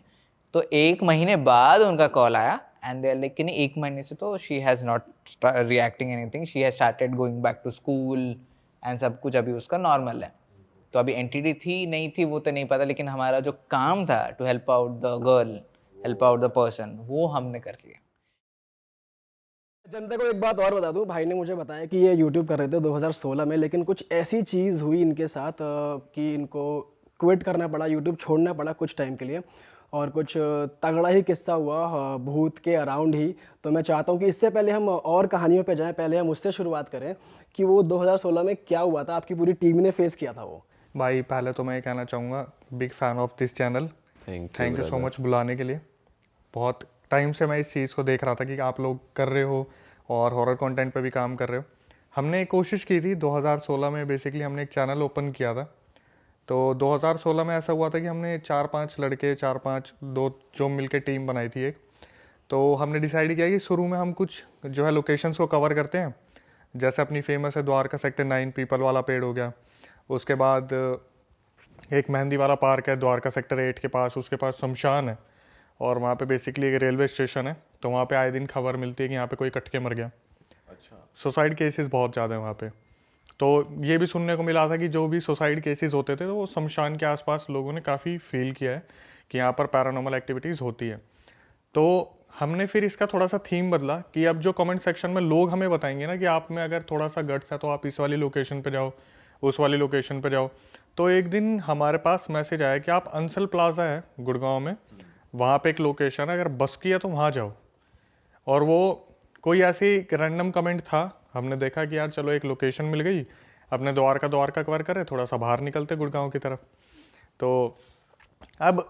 तो 1 महीने बाद उनका कॉल आया एंड दे आर लाइक कि नहीं 1 महीने से तो she has not reacting anything, she has started going back to school and सब कुछ अभी उसका नॉर्मल है। तो अभी एंटिटी थी नहीं थी वो तो नहीं पता, लेकिन हमारा जो काम था to help out the girl, help out the person, वो हमने कर लिया। जनता को एक बात और बता दूं, भाई ने मुझे बताया कि ये यूट्यूब कर रहे थे 2016 में, लेकिन कुछ ऐसी चीज़ हुई इनके साथ कि इनको क्विट करना पड़ा, यूट्यूब छोड़ना पड़ा कुछ टाइम के लिए, और कुछ तगड़ा ही किस्सा हुआ भूत के अराउंड ही। तो मैं चाहता हूं कि इससे पहले हम और कहानियों पे जाएं, पहले हम उससे शुरुआत करें कि वो 2016 में क्या हुआ था, आपकी पूरी टीम ने फेस किया था वो। भाई पहले तो मैं ये कहना चाहूँगा, big fan of this channel, thank you so much बुलाने के लिए। बहुत टाइम से मैं इस चीज़ को देख रहा था कि आप लोग कर रहे हो और हॉरर कंटेंट पे भी काम कर रहे हो। हमने एक कोशिश की थी 2016 में, बेसिकली हमने एक चैनल ओपन किया था। तो 2016 में ऐसा हुआ था कि हमने 4-5 लड़के 4-5 दो जो मिलके टीम बनाई थी एक। तो हमने डिसाइड किया कि शुरू में हम कुछ जो है लोकेशंस को कवर करते हैं, जैसे अपनी फेमस है द्वारका सेक्टर 9 पीपल वाला पेड़ हो गया, उसके बाद एक मेहंदी वाला पार्क है द्वारका सेक्टर 8 के पास, उसके पास शमशान है और वहाँ पे बेसिकली एक रेलवे स्टेशन है। तो वहाँ पे आए दिन खबर मिलती है कि यहाँ पे कोई कट के मर गया। अच्छा। सुसाइड केसेस बहुत ज़्यादा हैं वहाँ पे। तो ये भी सुनने को मिला था कि जो भी सुसाइड केसेस होते थे तो वो शमशान के आसपास लोगों ने काफ़ी फील किया है कि यहाँ पर पैरानॉर्मल एक्टिविटीज़ होती है। तो हमने फिर इसका थोड़ा सा थीम बदला कि अब जो कमेंट सेक्शन में लोग हमें बताएंगे ना कि आप में अगर थोड़ा सा गट्स है तो आप इस वाली लोकेशन पे जाओ, उस वाली लोकेशन पे जाओ। तो एक दिन हमारे पास मैसेज आया कि आप अंसल प्लाजा है गुड़गांव में, वहाँ पे एक लोकेशन है, अगर बस की है तो वहाँ जाओ। और वो कोई ऐसी रैंडम कमेंट था, हमने देखा कि यार चलो एक लोकेशन मिल गई, अपने द्वारका कवर करे, थोड़ा सा बाहर निकलते गुड़गांव की तरफ। तो अब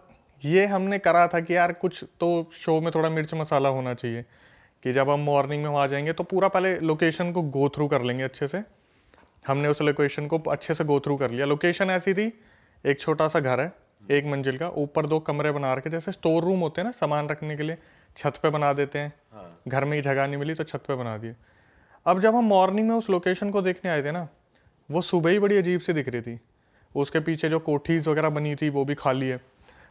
ये हमने करा था कि यार कुछ तो शो में थोड़ा मिर्च मसाला होना चाहिए कि जब हम मॉर्निंग में वहाँ जाएंगे तो पूरा पहले लोकेशन को गो थ्रू कर लेंगे अच्छे से। हमने उस लोकेशन को अच्छे से गो थ्रू कर लिया। लोकेशन ऐसी थी, एक छोटा सा घर है 1 मंजिल का, ऊपर 2 कमरे बना रखे, जैसे स्टोर रूम होते हैं ना सामान रखने के लिए, छत पे बना देते हैं। हाँ। घर में ही जगह नहीं मिली तो छत पे बना दिए। अब जब हम मॉर्निंग में उस लोकेशन को देखने आए थे ना, वो सुबह ही बड़ी अजीब सी दिख रही थी। उसके पीछे जो कोठीज वगैरह बनी थी वो भी खाली है,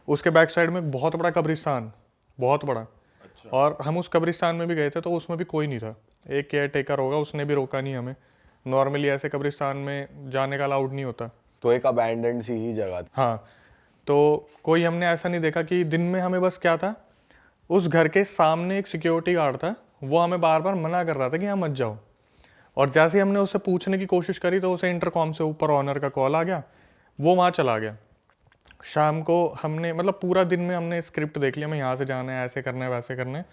उसके बैक साइड में बहुत बड़ा कब्रिस्तान, बहुत बड़ा। अच्छा। और हम उस कब्रिस्तान में भी गए थे तो उसमें भी कोई नहीं था, एक केयर टेकर होगा, उसने भी रोका नहीं हमें। नॉर्मली ऐसे कब्रिस्तान में जाने का अलाउड नहीं होता, तो एक अबैंडन्ड सी ही जगह थी। हाँ, तो कोई हमने ऐसा नहीं देखा कि दिन में हमें बस क्या था, उस घर के सामने एक सिक्योरिटी गार्ड था, वो हमें बार बार मना कर रहा था कि यहाँ मत जाओ। और जैसे ही हमने उससे पूछने की कोशिश करी तो उसे इंटरकॉम से ऊपर ऑनर का कॉल आ गया, वो वहाँ चला गया। शाम को हमने मतलब पूरा दिन में हमने स्क्रिप्ट देख लिया, हमें यहाँ से जाना है, ऐसे करना है, वैसे करना है।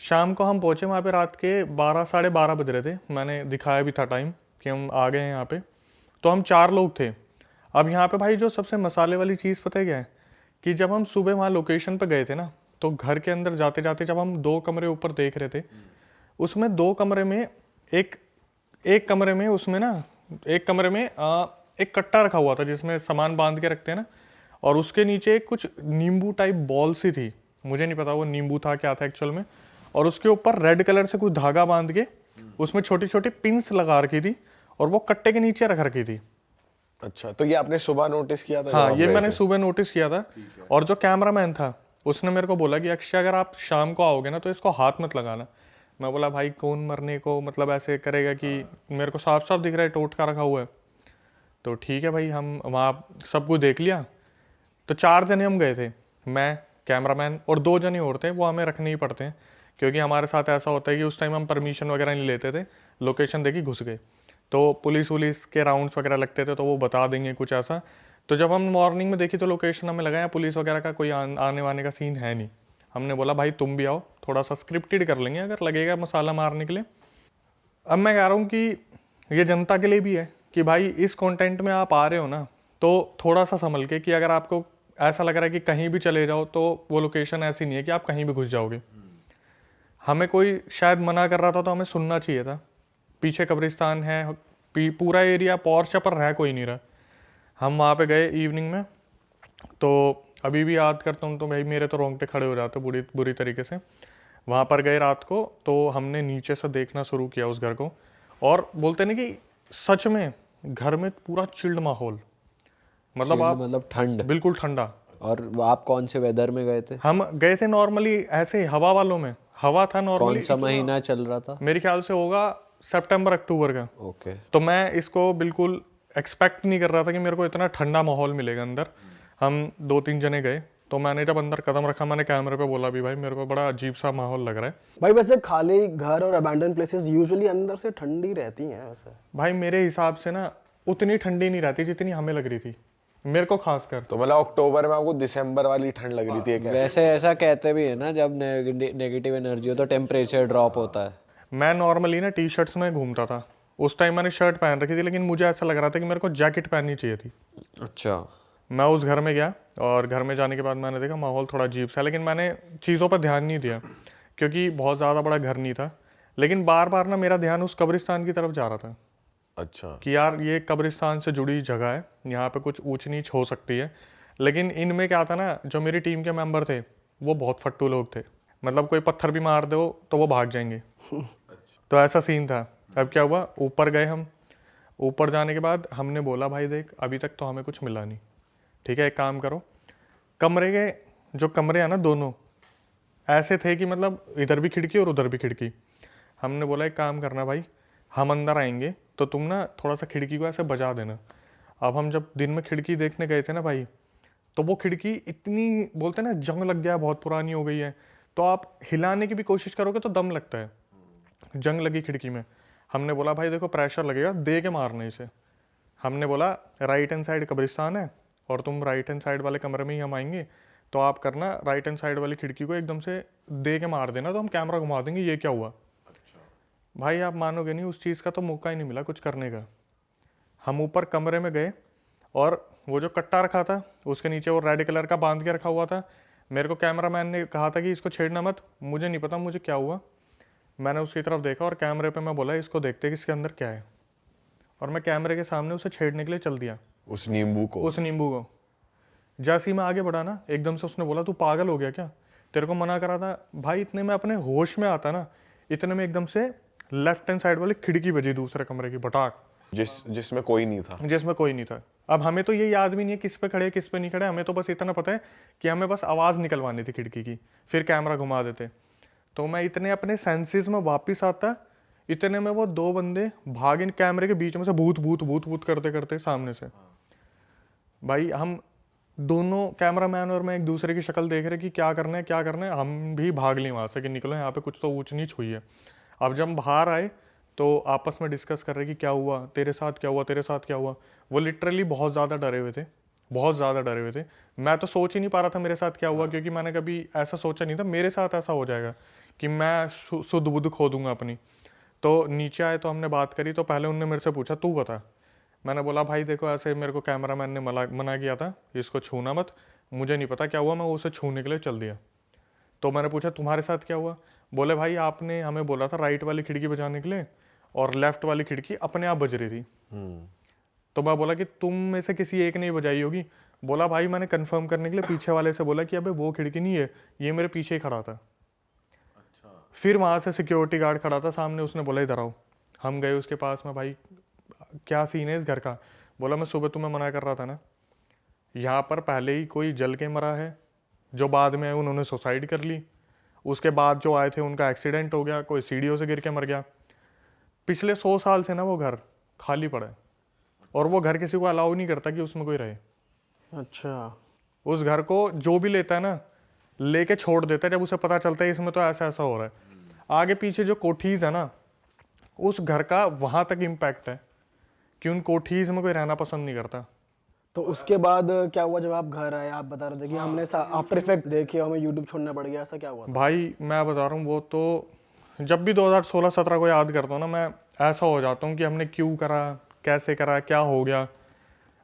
शाम को हम पहुँचे वहाँ पे, रात के 12 साढ़े 12 बज रहे थे, मैंने दिखाया भी था टाइम कि हम आ गए हैं यहाँ पे। तो हम 4 लोग थे। अब यहाँ पे भाई जो सबसे मसाले वाली चीज़ पता है क्या है, कि जब हम सुबह वहाँ लोकेशन पे गए थे ना, तो घर के अंदर जाते जाते जब हम 2 कमरे ऊपर देख रहे थे, उसमें 2 कमरे में एक कमरे में उसमें ना एक कमरे में एक कट्टा रखा हुआ था जिसमें सामान बांध के रखते हैं ना, और उसके नीचे कुछ नींबू टाइप बॉल सी थी, मुझे नहीं पता वो नींबू था क्या था एक्चुअल में, और उसके ऊपर रेड कलर से कुछ धागा बांध के उसमें छोटी छोटी पिंस लगा रखी थी और वो कट्टे के नीचे रख रखी थी। अच्छा, तो ये आपने सुबह नोटिस किया था? हाँ, ये मैंने सुबह नोटिस किया था। और जो कैमरामैन था उसने मेरे को बोला कि अक्षय अगर आप शाम को आओगे ना तो इसको हाथ मत लगाना। मैं बोला भाई कौन मरने को मतलब ऐसे करेगा कि मेरे को साफ साफ दिख रहा है टोटका रखा हुआ है। तो ठीक है भाई, हम वहाँ सब कुछ देख लिया। तो 4 जने हम गए थे, मैं, कैमरामैन और 2 जने और थे, वो हमें रखने ही पड़ते हैं क्योंकि हमारे साथ ऐसा होता है कि उस टाइम हम परमिशन वगैरह नहीं लेते थे, लोकेशन देखी घुस गए तो पुलिस के राउंड्स वगैरह लगते थे तो वो बता देंगे कुछ ऐसा। तो जब हम मॉर्निंग में देखी तो लोकेशन हमें लगा पुलिस वगैरह का कोई आने वाने का सीन है नहीं। हमने बोला भाई तुम भी आओ, थोड़ा सा स्क्रिप्टेड कर लेंगे अगर लगेगा मसाला मारने के लिए। अब मैं कह रहा हूँ कि ये जनता के लिए भी है कि भाई इस कंटेंट में आप आ रहे हो ना तो थोड़ा सा संभल के, कि अगर आपको ऐसा लग रहा है कि कहीं भी चले जाओ तो वो लोकेशन ऐसी नहीं है कि आप कहीं भी घुस जाओगे। हमें कोई शायद मना कर रहा था तो हमें सुनना चाहिए था। पीछे कब्रिस्तान है, पूरा एरिया पॉर्श पर रह कोई नहीं रहा। हम वहाँ पे गए इवनिंग में, तो अभी भी याद करता हूँ तो भाई मेरे तो रोंगटे खड़े हो जाते बुरी तरीके से। वहाँ पर गए रात को तो हमने नीचे से देखना शुरू किया उस घर को, और बोलते नहीं कि सच में घर में पूरा चिल्ड माहौल, मतलब आप मतलब ठंड, बिल्कुल ठंडा। और वो आप कौन से वेदर में गए थे? हम गए थे नॉर्मली ऐसे ही हवा वालों में, हवा था नॉर्मली। कौन सा महीना चल रहा था? मेरे ख्याल से होगा सितंबर अक्टूबर का। ओके। तो मैं इसको बिल्कुल एक्सपेक्ट नहीं कर रहा था कि मेरे को इतना ठंडा माहौल मिलेगा अंदर। हम 2-3 जने गए, तो मैंने जब अंदर कदम रखा मैंने कैमरे पे बोला भी भाई मेरे को बड़ा अजीब सा माहौल लग रहा है। भाई वैसे खाली घर और अबैंडन प्लेसेस यूजुअली अंदर से ठंडी रहती हैं वैसे। भाई मेरे हिसाब से ना उतनी ठंडी नहीं रहती जितनी हमें लग रही थी, मेरे को खासकर। तो मतलब अक्टूबर में आपको दिसंबर वाली ठंड लग रही थी एक ऐसे? वैसे ऐसा कहते भी है ना, जब नेगेटिव एनर्जी हो तो टेम्परेचर ड्रॉप होता है। मैं नॉर्मली ना टी शर्ट्स में घूमता था, उस टाइम मैंने शर्ट पहन रखी थी, लेकिन मुझे ऐसा लग रहा था कि मेरे को जैकेट पहननी चाहिए थी। अच्छा। मैं उस घर में गया और घर में जाने के बाद मैंने देखा माहौल थोड़ा अजीब सा, लेकिन मैंने चीज़ों पर ध्यान नहीं दिया क्योंकि बहुत ज़्यादा बड़ा घर नहीं था। लेकिन बार बार ना मेरा ध्यान उस कब्रिस्तान की तरफ जा रहा था। अच्छा। कि यार ये कब्रिस्तान से जुड़ी जगह है, यहाँ पे कुछ ऊंच नीच हो सकती है। लेकिन इनमें क्या था ना, जो मेरी टीम के मेंबर थे वो बहुत फट्टू लोग थे, मतलब कोई पत्थर भी मार दो तो वो भाग जाएंगे। तो ऐसा सीन था। अब क्या हुआ, ऊपर गए हम। ऊपर जाने के बाद हमने बोला भाई देख अभी तक तो हमें कुछ मिला नहीं, ठीक है एक काम करो, कमरे के जो कमरे हैं ना दोनों ऐसे थे कि मतलब इधर भी खिड़की और उधर भी खिड़की। हमने बोला एक काम करना भाई, हम अंदर आएंगे तो तुम ना थोड़ा सा खिड़की को ऐसे बजा देना। अब हम जब दिन में खिड़की देखने गए थे ना भाई, तो वो खिड़की इतनी बोलते ना जंग लग गया, बहुत पुरानी हो गई है, तो आप हिलाने की भी कोशिश करोगे तो दम लगता है, जंग लगी खिड़की में। हमने बोला भाई देखो प्रेशर लगेगा, दे के मारना इसे। हमने बोला राइट हैंड साइड कब्रिस्तान है और तुम राइट हैंड साइड वाले कमरे में ही हम आएंगे, तो आप करना राइट हैंड साइड वाली खिड़की को एकदम से दे के मार देना, तो हम कैमरा घुमा देंगे। ये क्या हुआ भाई, आप मानोगे नहीं, उस चीज़ का तो मौका ही नहीं मिला कुछ करने का। हम ऊपर कमरे में गए और वो जो कट्टा रखा था उसके नीचे वो रेड कलर का बांध के रखा हुआ था। मेरे को कैमरामैन ने कहा था कि इसको छेड़ना मत, मुझे नहीं पता मुझे क्या हुआ, मैंने उसकी तरफ देखा और कैमरे पे मैं बोला इसको देखते कि इसके अंदर क्या है, और मैं कैमरे के सामने उसे छेड़ने के लिए चल दिया, उस नींबू को। जैसे ही मैं आगे बढ़ा ना, एकदम से उसने बोला तू पागल हो गया क्या, तेरे को मना करा था। भाई इतने में अपने होश में आता ना, इतने में एकदम से लेफ्ट हैंड साइड वाली खिड़की बजी दूसरे कमरे की, बटाक, जिसमें कोई नहीं था। अब हमें तो ये याद भी नहीं है किस पे खड़े किस पे नहीं खड़े, हमें तो बस इतना पता है कि हमें बस आवाज़ निकलवानी थी खिड़की की, फिर कैमरा घुमा देते। तो मैं इतने अपने सेंसेस में वापस आता, इतने में वो 2 बंदे भाग इन कैमरे के बीच में से भूत भूत भूत भूत करते करते सामने से। भाई हम दोनों कैमरामैन और मैं एक दूसरे की शक्ल देख रहे कि क्या करना है, हम भी भाग लिए वहाँ से कि निकलो यहाँ पे कुछ तो ऊंच नीच हुई है। अब जब हम बाहर आए तो आपस में डिस्कस कर रहे कि क्या हुआ तेरे साथ, क्या हुआ। वो लिटरली बहुत ज़्यादा डरे हुए थे। मैं तो सोच ही नहीं पा रहा था मेरे साथ क्या हुआ, क्योंकि मैंने कभी ऐसा सोचा नहीं था मेरे साथ ऐसा हो जाएगा कि मैं शुद्ध बुद्ध खो दूंगा अपनी। तो नीचे आए तो हमने बात करी, तो पहले उनने मेरे से पूछा तू बता। मैंने बोला भाई देखो ऐसे मेरे को कैमरामैन ने मना किया था इसको छूना मत, मुझे नहीं पता क्या हुआ, मैं उसे छूने के लिए चल दिया। तो मैंने पूछा तुम्हारे साथ क्या हुआ, बोले भाई आपने हमें बोला था राइट वाली खिड़की बजाने के लिए और लेफ्ट वाली खिड़की अपने आप बज रही थी। तो मैं बोला कि तुम में से किसी एक ने ही बजाई होगी। बोला भाई मैंने कंफर्म करने के लिए पीछे वाले से बोला कि अबे वो खिड़की नहीं है, ये मेरे पीछे ही खड़ा था। फिर वहाँ से सिक्योरिटी गार्ड खड़ा था सामने, उसने बोला इधर आओ। हम गए उसके पास में, भाई क्या सीन है इस घर का। बोला मैं सुबह तुम्हें मना कर रहा था ना, यहाँ पर पहले ही कोई जल के मरा है, जो बाद में आए उन्होंने सुसाइड कर ली, उसके बाद जो आए थे उनका एक्सीडेंट हो गया, कोई सीढ़ियों से गिर के मर गया। पिछले 100 साल से ना वो घर खाली पड़ा है और वो घर किसी को अलाउ नहीं करता कि उसमें कोई रहे। अच्छा। उस घर को जो भी लेता है ना लेके छोड़ देता है, जब उसे पता चलता है इसमें तो ऐसा ऐसा हो रहा है। आगे पीछे जो कोठीज है ना, उस घर का वहां तक इम्पैक्ट है कि उन कोठीज में कोई रहना पसंद नहीं करता। तो उसके बाद क्या हुआ जब आप घर आए? आप बता रहे थे कि हमने आफ्टर इफेक्ट देखे, हमें यूट्यूब छोड़ना पड़ गया, ऐसा क्या हुआ था? भाई मैं बता रहा हूँ, वो तो जब भी 2016-17 को याद करता हूँ ना, मैं ऐसा हो जाता हूँ कि हमने क्यों करा, कैसे करा, क्या हो गया।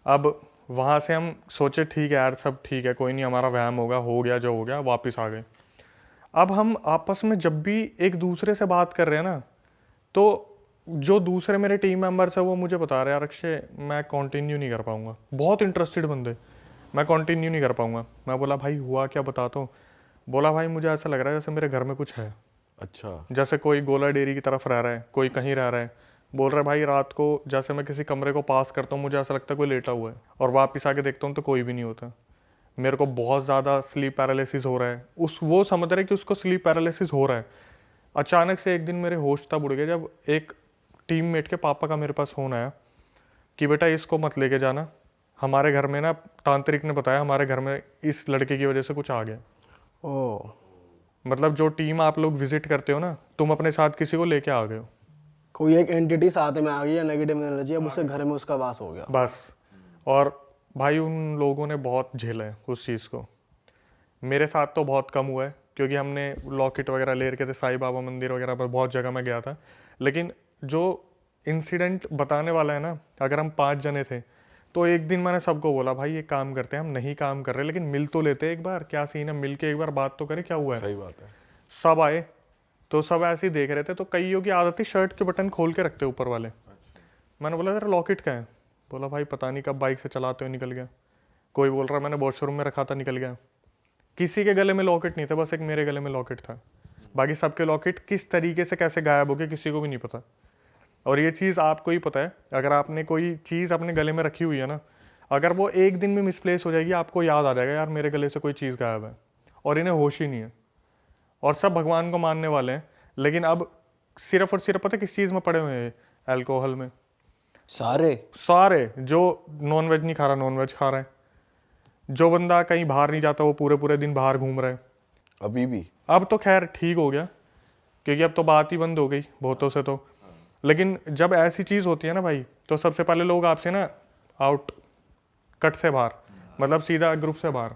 अब वहाँ से हम सोचे ठीक है यार सब ठीक है, कोई नहीं, हमारा वहम होगा, हो गया जो हो गया, वापस आ गए। अब हम आपस में जब भी एक दूसरे से बात कर रहे हैं ना, तो जो दूसरे मेरे टीम मेंबर्स है वो मुझे बता रहे हैं यार अक्षय मैं कंटिन्यू नहीं कर पाऊंगा, बहुत इंटरेस्टेड बंदे, मैं कंटिन्यू नहीं कर पाऊंगा। मैं बोला भाई हुआ क्या बताता हूँ। बोला भाई मुझे ऐसा लग रहा है जैसे मेरे घर में कुछ है। अच्छा। जैसे कोई गोला डेयरी की तरफ रह रहा है, कोई कहीं रह रहा है। बोल रहा है भाई रात को जैसे मैं किसी कमरे को पास करता हूँ मुझे ऐसा लगता है कोई लेटा हुआ है, और वापस आके देखता हूँ तो कोई भी नहीं होता। मेरे को बहुत ज़्यादा स्लीप पैरालिसिस हो रहा है, वो समझ रहे कि उसको स्लीप पैरालिसिस हो रहा है। अचानक से एक दिन मेरे होश तब उड़ गए जब एक टीममेट के पापा का मेरे पास फ़ोन आया कि बेटा इसको मत लेके जाना, हमारे घर में ना तांत्रिक ने बताया हमारे घर में इस लड़के की वजह से कुछ आ गया। ओह, मतलब जो टीम आप लोग विजिट करते हो ना, तुम अपने साथ किसी को लेके आ गए हो, कोई एक एंटिटी साथ में आ गई या नेगेटिव एनर्जी, अब उससे घर में उसका वास हो गया। बस। और भाई उन लोगों ने बहुत झेला है उस चीज़ को। मेरे साथ तो बहुत कम हुआ है क्योंकि हमने लॉकेट वगैरह ले रखे थे, साईं बाबा मंदिर वगैरह पर बहुत जगह मैं गया था। लेकिन जो इंसिडेंट बताने वाला है ना, अगर हम 5 जने थे तो एक दिन मैंने सबको बोला भाई ये काम करते हैं, हम नहीं काम कर रहे लेकिन मिल तो लेते एक बार, क्या सीन है, मिल के एक बार बात तो करें क्या हुआ है। सही बात है। सब आए तो सब ऐसे ही देख रहे थे, तो कईयों की आदत थी शर्ट के बटन खोल के रखते ऊपर वाले। मैंने बोला तेरा लॉकेट कहाँ है? बोला भाई पता नहीं कब बाइक से चलाते हुए निकल गया। कोई बोल रहा मैंने वॉशरूम में रखा था निकल गया। किसी के गले में लॉकेट नहीं था, बस एक मेरे गले में लॉकेट था। बाकी सबके लॉकेट किस तरीके से कैसे गायब हो गए किसी को भी नहीं पता। और ये चीज़ आपको ही पता है, अगर आपने कोई चीज़ अपने गले में रखी हुई है ना, अगर वो एक दिन में मिसप्लेस हो जाएगी आपको याद आ जाएगा यार मेरे गले से कोई चीज़ गायब है, और इन्हें होश ही नहीं है। और सब भगवान को मानने वाले हैं, लेकिन अब सिर्फ और सिर्फ पता है किस चीज़ में पड़े हुए हैं? अल्कोहल में। सारे जो नॉन वेज नहीं खा रहा नॉन वेज खा रहा है, जो बंदा कहीं बाहर नहीं जाता वो पूरे पूरे दिन बाहर घूम रहा है। अभी भी अब तो खैर ठीक हो गया क्योंकि अब तो बात ही बंद हो गई बहुतों से तो। लेकिन जब ऐसी चीज़ होती है ना भाई, तो सबसे पहले लोग आपसे ना आउट कट से बाहर, मतलब सीधा ग्रुप से बाहर।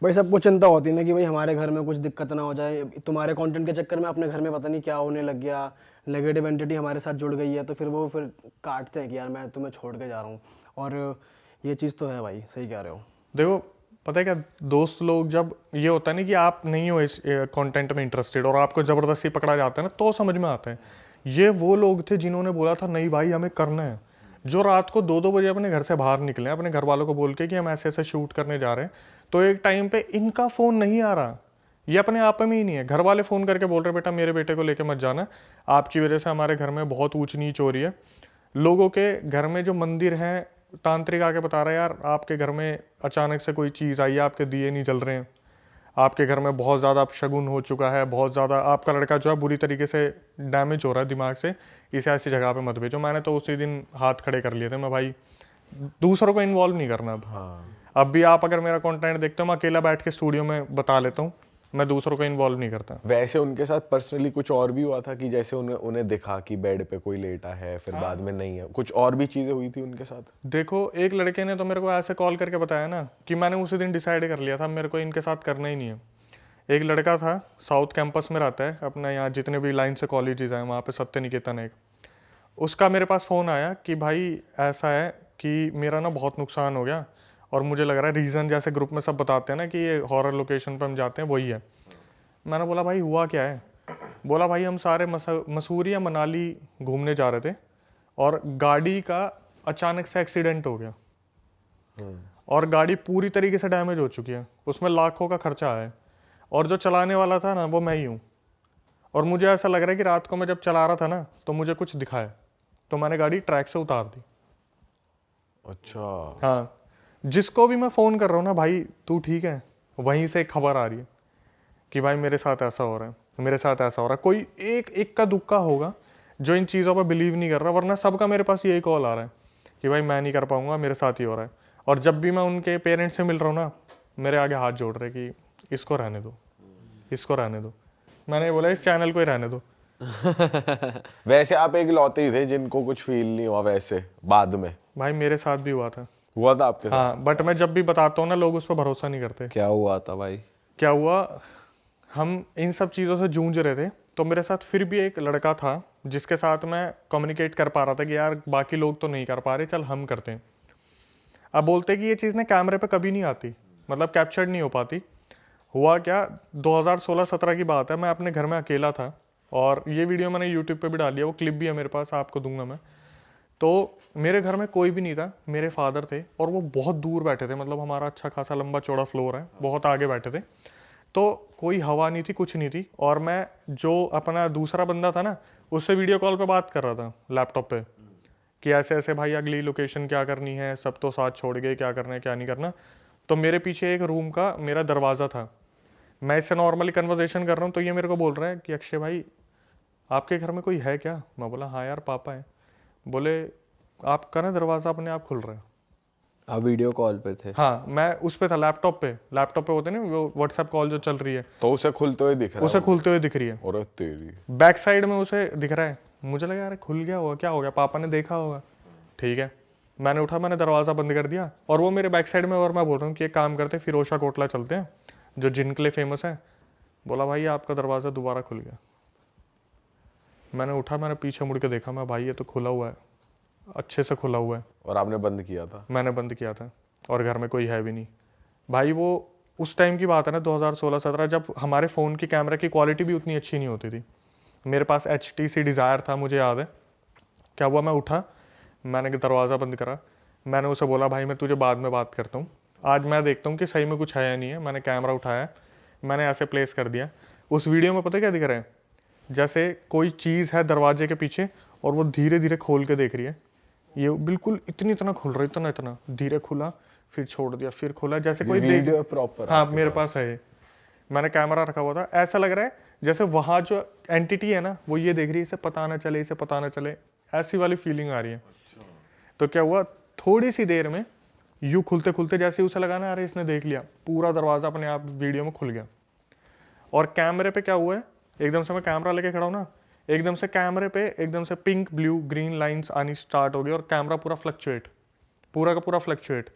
भाई सबको चिंता होती है ना कि भाई हमारे घर में कुछ दिक्कत ना हो जाए, तुम्हारे कंटेंट के चक्कर में अपने घर में पता नहीं क्या होने लग गया, नेगेटिव एंटिटी हमारे साथ जुड़ गई है, तो फिर वो फिर काटते हैं कि यार मैं तुम्हें छोड़ के जा रहा हूँ। और ये चीज़ तो है भाई, सही कह रहे हो। देखो पता है क्या, दोस्त लोग जब ये होता है ना कि आप नहीं हो इस कंटेंट में इंटरेस्टेड और आपको ज़बरदस्ती पकड़ा जाता है ना, तो समझ में आता है। ये वो लोग थे जिन्होंने बोला था नहीं भाई हमें करना है, जो रात को 2-2 बजे अपने घर से बाहर निकले अपने घर वालों को बोल के कि हम ऐसे ऐसे शूट करने जा रहे हैं। तो एक टाइम पे इनका फ़ोन नहीं आ रहा, ये अपने आप में ही नहीं है, घर वाले फ़ोन करके बोल रहे बेटा मेरे बेटे को लेके मत जाना, आपकी वजह से हमारे घर में बहुत ऊंच नीच हो रही है। लोगों के घर में जो मंदिर हैं, तांत्रिक आके बता रहा है यार आपके घर में अचानक से कोई चीज़ आई है, आपके दिए नहीं जल रहे हैं, आपके घर में बहुत ज़्यादा अपशगुन हो चुका है, बहुत ज़्यादा आपका लड़का जो है बुरी तरीके से डैमेज हो रहा है दिमाग से, इसे ऐसी जगह पे मत भेजो। मैंने तो उसी दिन हाथ खड़े कर लिए थे, मैं भाई दूसरों को इन्वॉल्व नहीं करना अब। अब भी आप अगर मेरा कंटेंट देखते हो, मैं अकेला बैठ के स्टूडियो में बता लेता हूँ, मैं दूसरों को इन्वॉल्व नहीं करता। वैसे उनके साथ पर्सनली कुछ और भी हुआ था कि जैसे उन्हें दिखा कि बेड पे कोई लेटा है, फिर बाद में नहीं है, कुछ और भी चीजें हुई थी उनके साथ? देखो एक लड़के ने तो मेरे को ऐसे कॉल करके बताया ना कि मैंने उसी दिन डिसाइड कर लिया था मेरे को इनके साथ करना ही नहीं है। एक लड़का था, साउथ कैंपस में रहता है, अपना यहाँ जितने भी लाइन से कॉलेजेस हैं वहाँ पे सत्य निकेतन एक, उसका मेरे पास फ़ोन आया कि भाई ऐसा है कि मेरा ना बहुत नुकसान हो गया और मुझे लग रहा है रीज़न जैसे ग्रुप में सब बताते हैं ना कि ये हॉरर लोकेशन पर हम जाते हैं वही है। मैंने बोला भाई हुआ क्या है? बोला भाई हम सारे मसूरी या मनाली घूमने जा रहे थे और गाड़ी का अचानक से एक्सीडेंट हो गया और गाड़ी पूरी तरीके से डैमेज हो चुकी है, उसमें लाखों का खर्चा आया है और जो चलाने वाला था ना वो मैं ही हूँ। और मुझे ऐसा लग रहा है कि रात को मैं जब चला रहा था ना तो मुझे कुछ दिखाया, तो मैंने गाड़ी ट्रैक से उतार दी। अच्छा। हाँ, जिसको भी मैं फ़ोन कर रहा हूँ ना भाई तू ठीक है, वहीं से एक खबर आ रही है कि भाई मेरे साथ ऐसा हो रहा है, मेरे साथ ऐसा हो रहा है। कोई एक का दुक्का होगा जो इन चीज़ों पर बिलीव नहीं कर रहा, वरना सबका मेरे पास यही कॉल आ रहा है कि भाई मैं नहीं कर पाऊंगा, मेरे साथ ही हो रहा है। और जब भी मैं उनके पेरेंट्स से मिल रहा हूँ ना, मेरे आगे हाथ जोड़ रहे कि इसको रहने दो, इसको रहने दो। मैंने बोला इस चैनल को ही रहने दो। वैसे आप एक लौते ही थे जिनको कुछ फील नहीं हुआ वैसे बाद में? भाई मेरे साथ भी हुआ था आपके साथ? हाँ, बट मैं जब भी बताता हूँ ना लोग उस पर भरोसा नहीं करते। क्या हुआ था भाई? क्या हुआ, हम इन सब चीज़ों से जूझ रहे थे, तो मेरे साथ फिर भी एक लड़का था जिसके साथ मैं कम्युनिकेट कर पा रहा था कि यार बाकी लोग तो नहीं कर पा रहे, चल हम करते हैं। अब बोलते कि ये चीज़ ना कैमरे पे कभी नहीं आती, मतलब कैप्चर्ड नहीं हो पाती। हुआ क्या, 2016-17 की बात है, मैं अपने घर में अकेला था और ये वीडियो मैंने यूट्यूब पे भी डाली है, वो क्लिप भी है मेरे पास, आपको दूंगा मैं। तो मेरे घर में कोई भी नहीं था, मेरे फादर थे और वो बहुत दूर बैठे थे, मतलब हमारा अच्छा खासा लंबा चौड़ा फ्लोर है, बहुत आगे बैठे थे, तो कोई हवा नहीं थी, कुछ नहीं थी। और मैं जो अपना दूसरा बंदा था ना, उससे वीडियो कॉल पे बात कर रहा था लैपटॉप पे कि ऐसे ऐसे भाई अगली लोकेशन क्या करनी है, सब तो साथ छोड़ गए, क्या करना है क्या नहीं करना। तो मेरे पीछे एक रूम का मेरा दरवाज़ा था, मैं इससे नॉर्मली कन्वर्सेशन कर रहा हूँ, तो ये मेरे को बोल रहा है कि अक्षय भाई आपके घर में कोई है क्या? मैं बोला हाँ यार पापा है। बोले आपका ना दरवाज़ा अपने आप खुल रहा है। आप वीडियो कॉल पे थे? हाँ, मैं उस पे था, लैपटॉप पे होते ना वो व्हाट्सएप कॉल जो चल रही है, तो उसे खुलते हुए दिख रहा है? उसे खुलते हुए दिख रही है, और तेरी बैक साइड में उसे दिख रहा है। मुझे लगा यार खुल गया होगा, क्या हो गया, पापा ने देखा होगा। ठीक है, मैंने उठा, मैंने दरवाज़ा बंद कर दिया, और वो मेरे बैक साइड में, और मैं बोल रहा हूँ कि एक काम करते, फिरोशा कोटला चलते हैं जो जिन के लिए फेमस है। बोला भाई आपका दरवाज़ा दोबारा खुल गया। मैंने उठा, मैंने पीछे मुड़ के देखा, मैं भाई ये तो खुला हुआ है, अच्छे से खुला हुआ है। और आपने बंद किया था? मैंने बंद किया था, और घर में कोई है भी नहीं भाई। वो उस टाइम की बात है ना, 2016-17, जब हमारे फ़ोन की कैमरा की क्वालिटी भी उतनी अच्छी नहीं होती थी। मेरे पास HTC डिज़ायर था, मुझे याद है। क्या हुआ, मैं उठा, मैंने दरवाज़ा बंद करा, मैंने उसे बोला भाई मैं तुझे बाद में बात करता हूँ, आज मैं देखता हूँ कि सही में कुछ है या नहीं है। मैंने कैमरा उठाया, मैंने ऐसे प्लेस कर दिया। उस वीडियो में पता क्या दिख रहा है, जैसे कोई चीज़ है दरवाजे के पीछे और वो धीरे धीरे खोल के देख रही है। ये बिल्कुल इतना खुल रहा है, इतना धीरे खुला, फिर छोड़ दिया, फिर खोला, जैसे कोई वीडियो प्रॉपर? हाँ मेरे पास है ये, मैंने कैमरा रखा हुआ था। ऐसा लग रहा है जैसे वहाँ जो एंटिटी है ना वो ये देख रही है, इसे पता ना चले, इसे पता ना चले, ऐसी वाली फीलिंग आ रही है। तो क्या हुआ, थोड़ी सी देर में यूँ खुलते खुलते जैसे उसे लगा ना अरे इसने देख लिया, पूरा दरवाज़ा अपने आप वीडियो में खुल गया। और कैमरे पे क्या हुआ है, एकदम से मैं कैमरा लेके खड़ा हूँ ना, एकदम से कैमरे पे एकदम से पिंक ब्लू ग्रीन लाइंस आनी स्टार्ट हो गई, और कैमरा पूरा फ्लक्चुएट, पूरा का पूरा फ्लक्चुएट।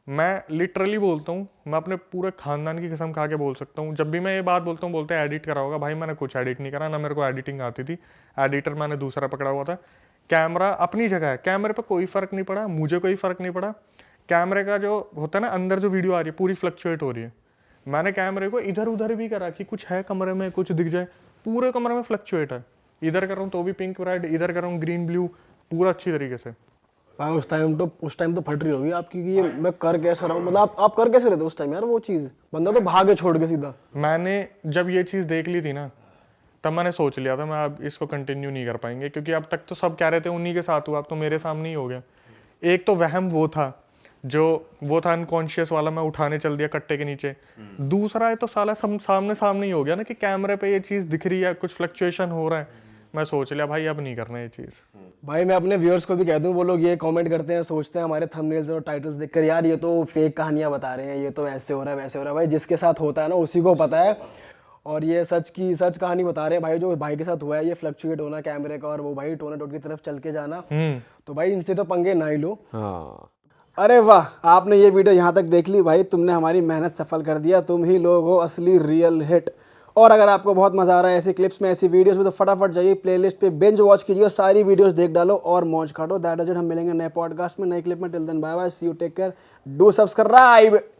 मैं लिटरली बोलता हूँ, मैं अपने पूरे खानदान की कसम खा के बोल सकता हूँ, जब भी मैं ये बात बोलता हूँ बोलते हैं एडिट करा होगा। भाई मैंने कुछ एडिट नहीं करा, ना मेरे को एडिटिंग आती थी, एडिटर मैंने दूसरा पकड़ा हुआ था। कैमरा अपनी जगह है, कैमरे पे कोई फ़र्क नहीं पड़ा, मुझे कोई फ़र्क नहीं पड़ा। कैमरे का जो होता है ना, अंदर जो वीडियो आ रही है पूरी फ्लक्चुएट हो रही है। मैंने कैमरे को इधर उधर भी करा कि कुछ है कमरे में, कुछ दिख जाए, पूरे कमरे में फ्लक्चुएट है। इधर कर रहा हूँ तो भी पिंक रेड, इधर कर रहा हूँ ग्रीन ब्लू, पूरा अच्छी तरीके से। भाई उस टाइम तो फट रही होगी आपकी कि ये मैं कर कैसे रहा हूँ, मतलब आप कर कैसे रहे थे उस टाइम यार? वो चीज़ बंदा तो भागे छोड़ के सीधा। मैंने जब ये चीज़ देख ली थी ना, तब मैंने सोच लिया था मैं अब इसको कंटिन्यू नहीं कर पाएंगे, क्योंकि अब तक तो सब कह रहे थे उन्हीं के साथ हुआ, अब तो मेरे सामने ही हो गया। एक तो वहम वो था, वो था अनकॉन्शियस वाला, मैं उठाने चल दिया कट्टे के नीचे। दूसरा है तो साला सामने ही हो गया ना कि कैमरे पे ये चीज़ दिख रही है, कुछ फ्लक्चुएशन हो रहा है। मैं सोच लिया भाई अब नहीं करना ये चीज़। भाई मैं अपने व्यूअर्स को भी कह दूं, वो लोग ये कमेंट करते हैं, सोचते हैं हमारे थंबनेल्स और टाइटल्स देखकर यार ये तो फेक कहानियां बता रहे हैं, ये तो ऐसे हो रहा है वैसे हो रहा है। भाई जिसके साथ होता है ना उसी को पता है, और ये सच कहानी बता रहे हैं भाई। जो भाई के साथ हुआ है, ये फ्लक्चुएट होना कैमरे का, और वो भाई टोनाटोट की तरफ चल के जाना, तो भाई इनसे तो पंगे ना ही लो। हाँ। अरे वाह, आपने ये वीडियो यहाँ तक देख ली भाई, तुमने हमारी मेहनत सफल कर दिया, तुम ही लोग हो असली रियल हिट। और अगर आपको बहुत मजा आ रहा है ऐसी क्लिप्स में, ऐसी वीडियोस में, तो फटाफट जाइए प्लेलिस्ट पे बिंज वॉच कीजिए, सारी वीडियोस देख डालो और मौज काटो। दैट इज इट, हम मिलेंगे नए पॉडकास्ट में, नए क्लिप में। Till then bye bye, see you, take care, do subscribe.